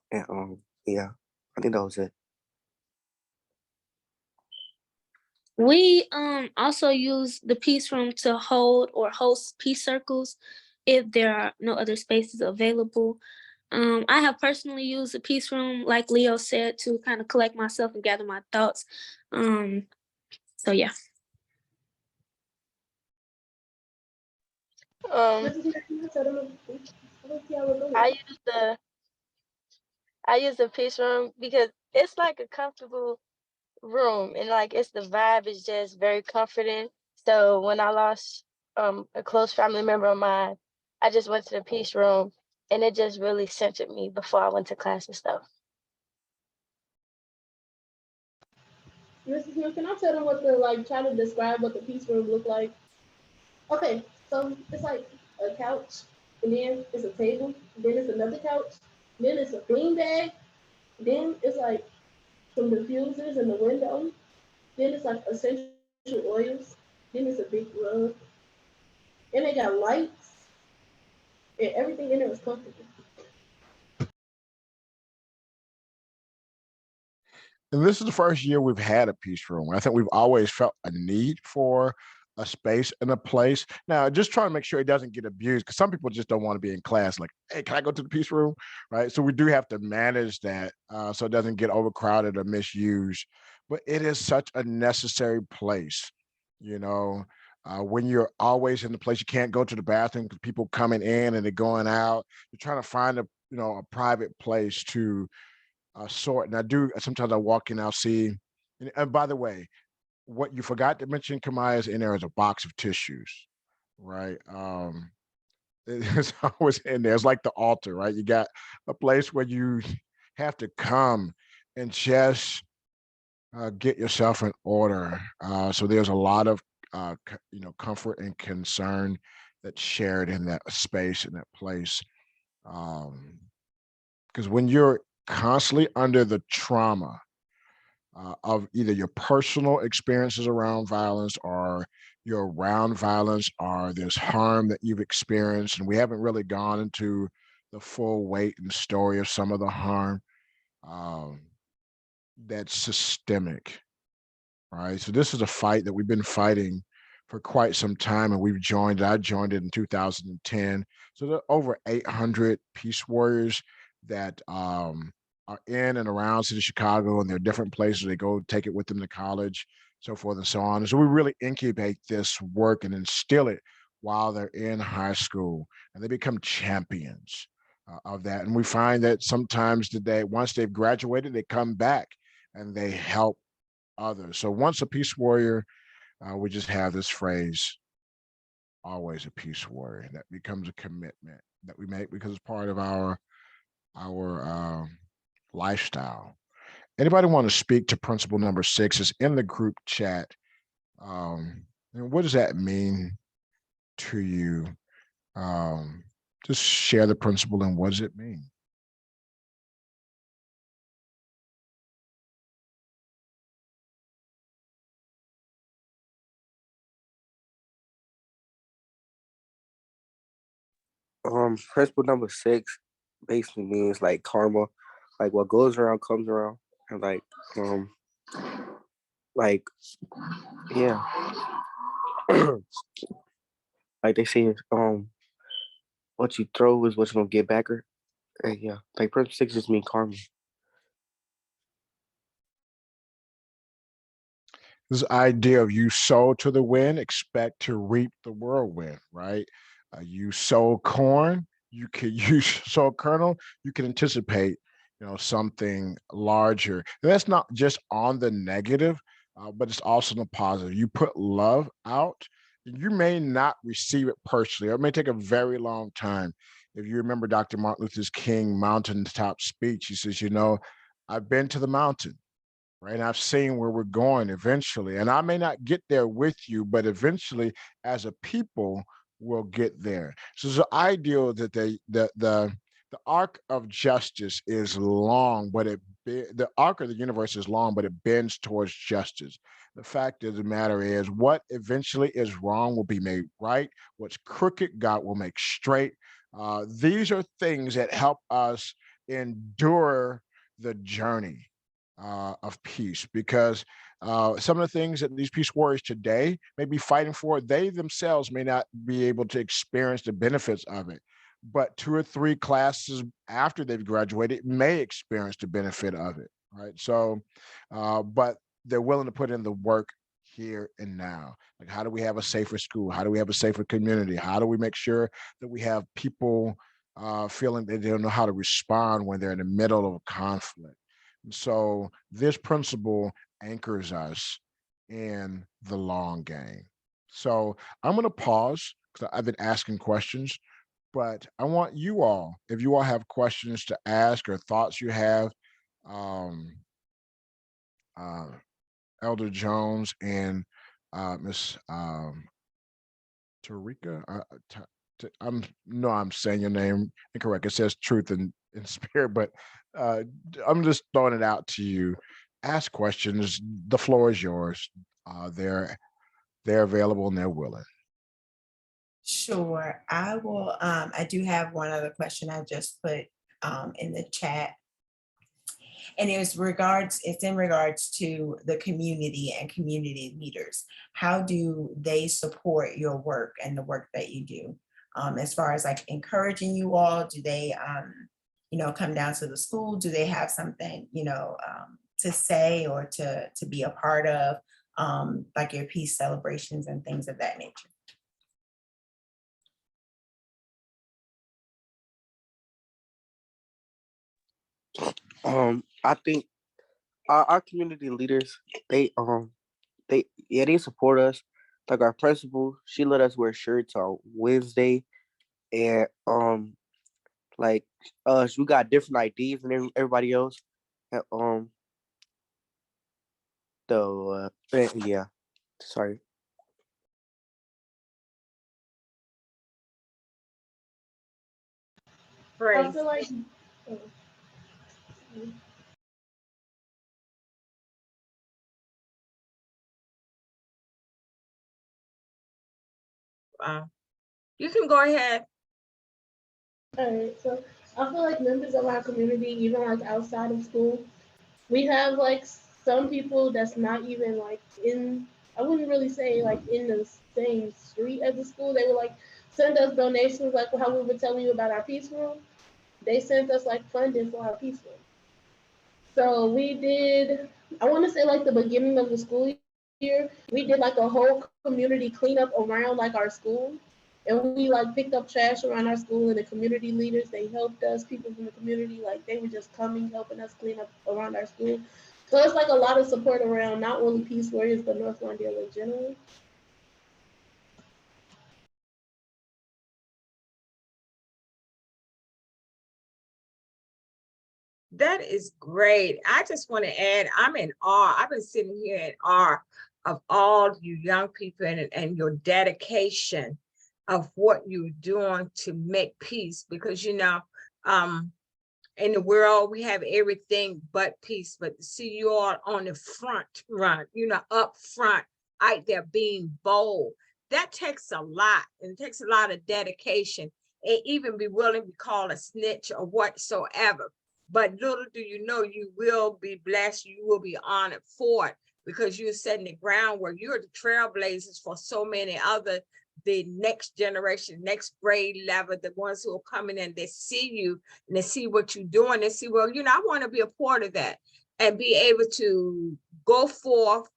And yeah, I think that was it. We also use the peace room to hold or host peace circles if there are no other spaces available. I have personally used the peace room, like Leo said, to kind of collect myself and gather my thoughts. So yeah. I use the I use the peace room because it's like a comfortable room, and like it's the vibe is just very comforting. So when I lost a close family member of mine, I just went to the peace room and it just really centered me before I went to class and stuff. Mrs. Smith, can I tell them what the try to describe what the peace room look like? Okay, so it's like a couch, and then it's a table, then it's another couch, then it's a bean bag, then it's like some diffusers in the window, then it's like essential oils, then it's a big rug, and they got lights, and everything in there is comfortable. And this is the first year we've had a peace room. I think we've always felt a need for a space and a place. Now, just trying to make sure it doesn't get abused, because some people just don't want to be in class. Like, hey, can I go to the peace room? Right. So we do have to manage that so it doesn't get overcrowded or misused. But it is such a necessary place. You know, when you're always in the place, you can't go to the bathroom because people coming in and they're going out. You're trying to find a private place to sort. And I do sometimes I walk in, I'll see. And by the way, what you forgot to mention, Kamaya, is in there is a box of tissues, right? It's always in there. It's like the altar, right? You got a place where you have to come and just get yourself in order. So there's a lot of comfort and concern that's shared in that space, in that place. Because when you're constantly under the trauma of either your personal experiences around violence, or you're around violence, or there's harm that you've experienced, and we haven't really gone into the full weight and story of some of the harm. Um, that's systemic, right? So this is a fight that we've been fighting for quite some time, and I joined it in 2010. So there are over 800 peace warriors that are in and around city of Chicago, and there are different places they go take it with them to college, so forth and so on. And so we really incubate this work and instill it while they're in high school, and they become champions of that. And we find that sometimes once they've graduated, they come back and they help others. So once a peace warrior, we just have this phrase, always a peace warrior. And that becomes a commitment that we make because it's part of our lifestyle. Anybody want to speak to principle number 6? It's in the group chat. And what does that mean to you? Just share the principle and what does it mean? Principle number 6 basically means like karma, like what goes around comes around, and like yeah, like they say, what you throw is what you're gonna get back, or yeah, like principle 6 just mean karma. This idea of you sow to the wind, expect to reap the whirlwind, right? You sow corn, you sow a kernel, you can anticipate, something larger. And that's not just on the negative, but it's also on the positive. You put love out, you may not receive it personally, or it may take a very long time. If you remember Dr. Martin Luther King mountaintop speech, he says, I've been to the mountain, right? And I've seen where we're going eventually. And I may not get there with you, but eventually, as a people, we'll get there. So it's ideal that the arc of justice is long, but the arc of the universe is long, but it bends towards justice. The fact of the matter is, what eventually is wrong will be made right. What's crooked, God will make straight. These are things that help us endure the journey of peace, because some of the things that these peace warriors today may be fighting for, they themselves may not be able to experience the benefits of it. But 2 or 3 classes after they've graduated may experience the benefit of it, right? So, but they're willing to put in the work here and now. Like, how do we have a safer school? How do we have a safer community? How do we make sure that we have people feeling that they don't know how to respond when they're in the middle of a conflict? So this principle anchors us in the long game. So I'm going to pause because I've been asking questions, but I want you all, if you all have questions to ask or thoughts you have, um, uh, Elder Jones and Miss Tarika, I'm saying your name incorrect. It says truth in spirit, but I'm just throwing it out to you. Ask questions. The floor is yours. They're available and they're willing. Sure, I will. I do have one other question I just put in the chat. And it's in regards to the community and community leaders. How do they support your work and the work that you do? As far as like encouraging you all, do they, come down to the school? Do they have something, to say or to be a part of, like your peace celebrations and things of that nature? I think our community leaders, they support us. Like our principal, she let us wear shirts on Wednesday, and like us, we got different IDs than everybody else. And, yeah, sorry. I Praise. feel like You can go ahead. Alright, so I feel like members of our community, even like outside of school, We have like some people that's not even like in, I wouldn't really say like in the same street as the school. They would like send us donations, like how we were telling you about our peace room. They sent us like funding for our peace room. So we did, I want to say like the beginning of the school year, we did like a whole community cleanup around like our school. And we like picked up trash around our school, and the community leaders, they helped us, people from the community, like they were just coming, helping us clean up around our school. So it's like a lot of support around not only Peace Warriors, but North Lawndale in general. That is great. I just want to add, I'm in awe. I've been sitting here in awe of all you young people and your dedication of what you're doing to make peace, because in the world we have everything but peace, but to see you all on the front run, up front, out there being bold, that takes a lot, and it takes a lot of dedication, and even be willing to be called a snitch or whatsoever. But little do you know, you will be blessed, you will be honored for it, because you're setting the groundwork. You're the trailblazers for so many other, the next generation, next grade level, the ones who are coming in, they see you and they see what you're doing. They see, well, I want to be a part of that, and be able to go forth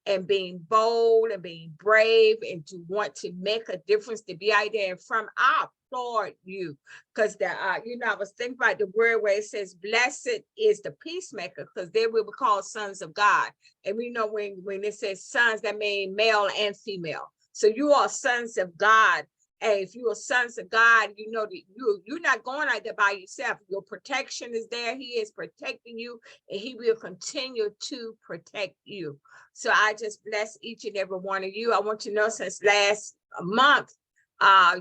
and being bold and being brave and to want to make a difference, to be out there in front. I applaud you, because I was thinking about the word where it says, blessed is the peacemaker, because they will be called sons of God. And we know when it says sons, that means male and female. So you are sons of God. And if you are sons of God, you know that you're not going out there by yourself. Your protection is there. He is protecting you, and he will continue to protect you. So I just bless each and every one of you. I want you to know, since last month,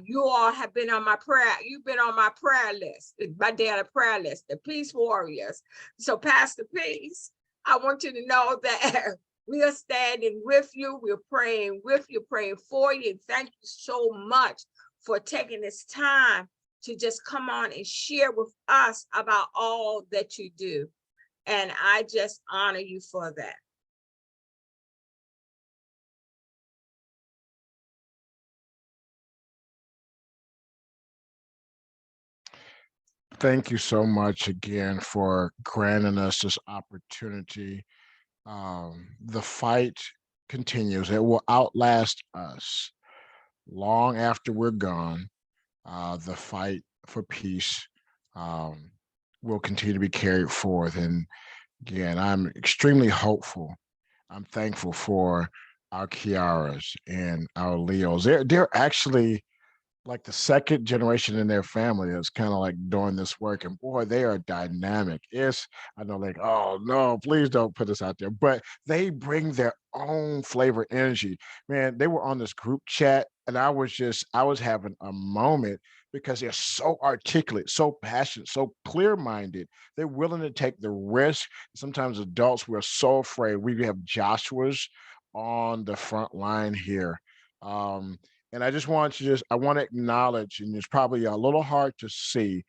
you all have been on my prayer. You've been on my prayer list, my daily prayer list, the Peace Warriors. So Pastor Peace, I want you to know that we are standing with you. We're praying with you, praying for you. Thank you so much for taking this time to just come on and share with us about all that you do. And I just honor you for that. Thank you so much again for granting us this opportunity. The fight continues. It will outlast us long after we're gone. The fight for peace will continue to be carried forth. And again, I'm extremely hopeful. I'm thankful for our Kiaras and our Leos. They're actually like the second generation in their family that's kind of like doing this work, and boy, they are dynamic. I know, like, oh no, please don't put us out there, but they bring their own flavor, energy. Man, they were on this group chat, and I was having a moment, because they're so articulate, so passionate, so clear-minded. They're willing to take the risk. Sometimes adults, we're so afraid. We have Joshua's on the front line here. And I just want to I want to acknowledge, and it's probably a little hard to see,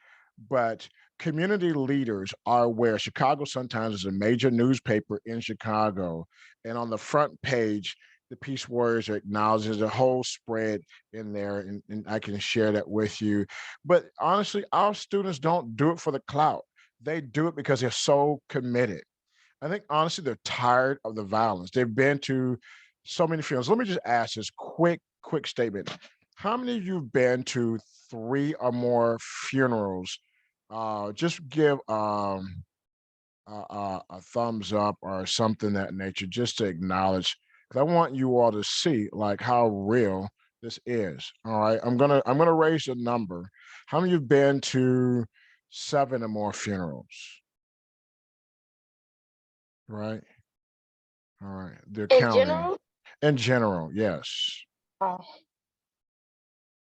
but community leaders are aware. Chicago Sun-Times is a major newspaper in Chicago. And on the front page, the Peace Warriors are acknowledged. There's a whole spread in there, and I can share that with you. But honestly, our students don't do it for the clout. They do it because they're so committed. I think honestly, they're tired of the violence. They've been to so many funerals. Let me just ask this quick statement. How many of you have been to 3 or more funerals? Just give a thumbs up or something that nature, just to acknowledge, because I want you all to see like how real this is. All right, I'm gonna raise the number. How many of you have been to 7 or more funerals? Right. All right. They're In counting. general, In general, yes. oh,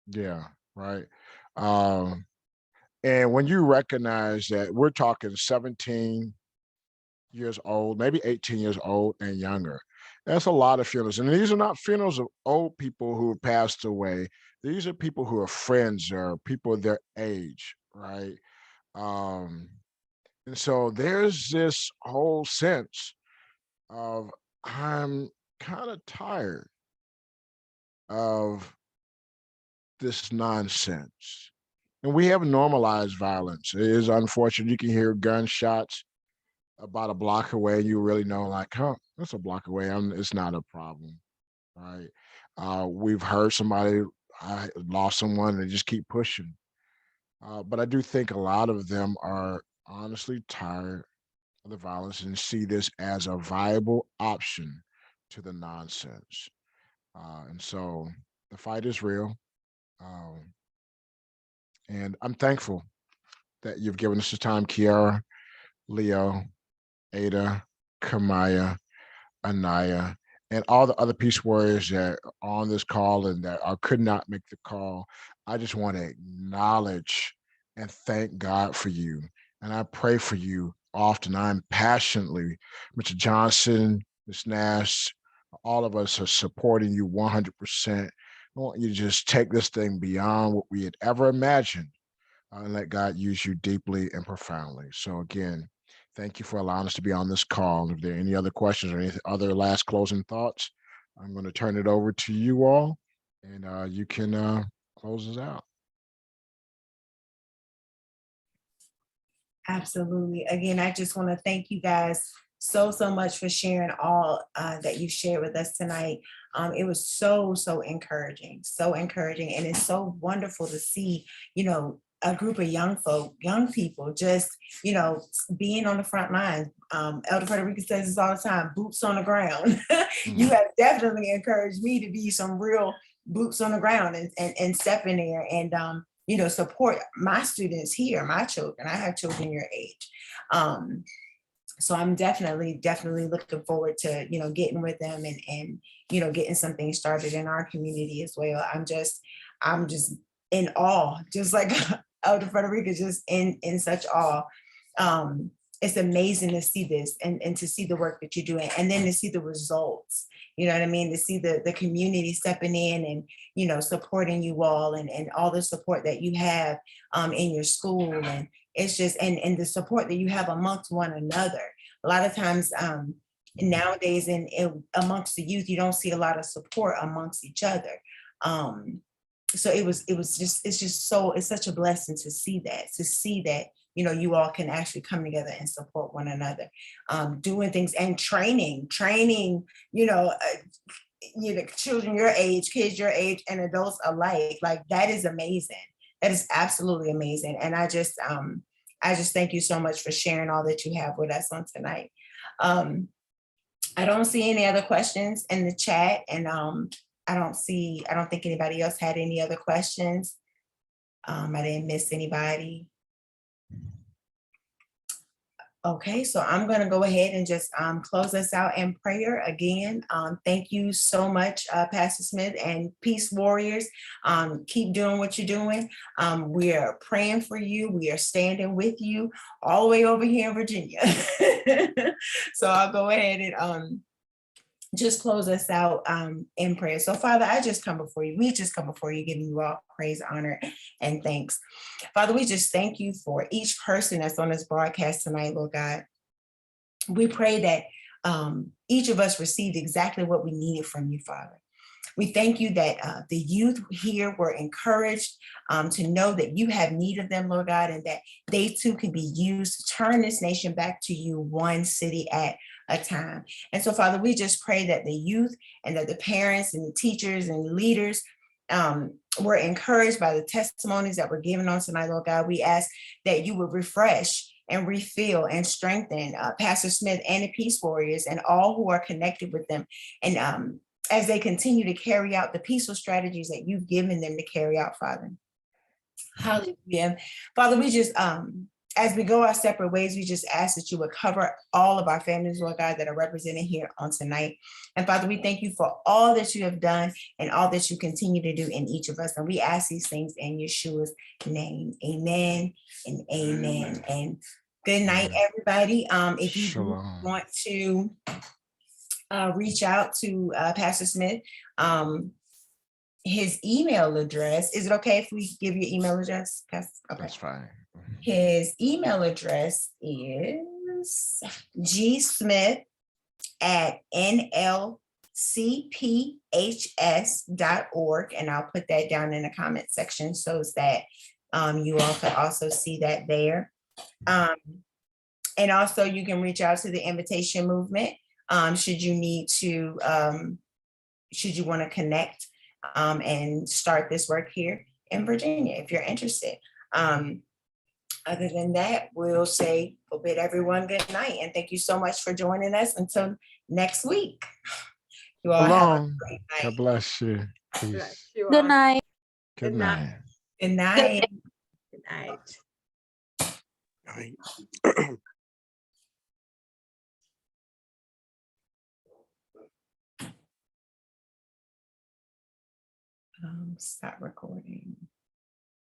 Yeah, right. Um, and when you recognize that we're talking 17 years old, maybe 18 years old and younger, that's a lot of funerals. And these are not funerals of old people who have passed away. These are people who are friends or people their age, right? Um, And so there's this whole sense of I'm kind of tired of this nonsense. And we have normalized violence. It is unfortunate. You can hear gunshots about a block away. You really know, like, huh, that's a block away. It's not a problem, right? We've heard somebody lost someone and they just keep pushing. But I do think a lot of them are honestly tired of the violence and see this as a viable option to the nonsense. And so the fight is real. Um, and I'm thankful that you've given us the time, Kiara, Leo, Ada, Kamaya, Anaya, and all the other peace warriors that are on this call and that could not make the call. I just want to acknowledge and thank God for you. And I pray for you often. I'm passionately, Mr. Johnson, Ms. Nash, all of us are supporting you 100%. I want you to just take this thing beyond what we had ever imagined and let God use you deeply and profoundly. So again, thank you for allowing us to be on this call. If there are any other questions or any other last closing thoughts, I'm going to turn it over to you all, and you can close us out. Absolutely. Again, I just want to thank you guys so much for sharing all that you shared with us tonight. It was so encouraging, and it's so wonderful to see, a group of young people just, being on the front lines. Elder Frederica says this all the time, boots on the ground. You have definitely encouraged me to be some real boots on the ground and step in there and, support my students here, my children. I have children your age. So I'm definitely looking forward to, getting with them and getting something started in our community as well. I'm just in awe, just like Elder Frederica, just in such awe. It's amazing to see this and to see the work that you're doing, and then to see the results, you know what I mean? To see the community stepping in and, supporting you all and all the support that you have in your school. And it's just, and the support that you have amongst one another. A lot of times nowadays amongst the youth, you don't see a lot of support amongst each other. So it's such a blessing to see that, you all can actually come together and support one another, doing things and training, children your age, kids your age, and adults alike. Like, that is amazing. That is absolutely amazing. And I just thank you so much for sharing all that you have with us on tonight. I don't see any other questions in the chat, and I don't think anybody else had any other questions. I didn't miss anybody. Okay, so I'm going to go ahead and just close us out in prayer again. Thank you so much, Pastor Smith and Peace Warriors. Keep doing what you're doing. We are praying for you. We are standing with you all the way over here in Virginia. So I'll go ahead and just close us out in prayer. So Father, we just come before you, giving you all praise, honor, and thanks. Father, we just thank you for each person that's on this broadcast tonight, Lord God. We pray that each of us received exactly what we needed from you, Father. We thank you that the youth here were encouraged to know that you have need of them, Lord God, and that they too can be used to turn this nation back to you, one city at a time. And so, Father, we just pray that the youth and that the parents and the teachers and leaders were encouraged by the testimonies that were given on tonight, Lord God. We ask that you would refresh and refill and strengthen Pastor Smith and the Peace Warriors and all who are connected with them. And as they continue to carry out the peaceful strategies that you've given them to carry out, Father. Hallelujah. Father, we just, as we go our separate ways, we just ask that you would cover all of our families, Lord God, that are represented here on tonight. And Father, we thank you for all that you have done and all that you continue to do in each of us. And we ask these things in Yeshua's name. Amen and amen. And good night, everybody. If you want to reach out to Pastor Smith, his email address, is it okay if we give your email address? Okay. That's fine. His email address is gsmith@nlcphs.org, and I'll put that down in the comment section so that you all could also see that there. And also you can reach out to the Invitation Movement should you need to, should you want to connect and start this work here in Virginia, if you're interested. Other than that, we'll bid everyone good night, and thank you so much for joining us until next week. You all have a Shalom. great God night. bless you. Bless Peace. you Good all. night. Good Good night. night. Good night. Good night. Stop recording.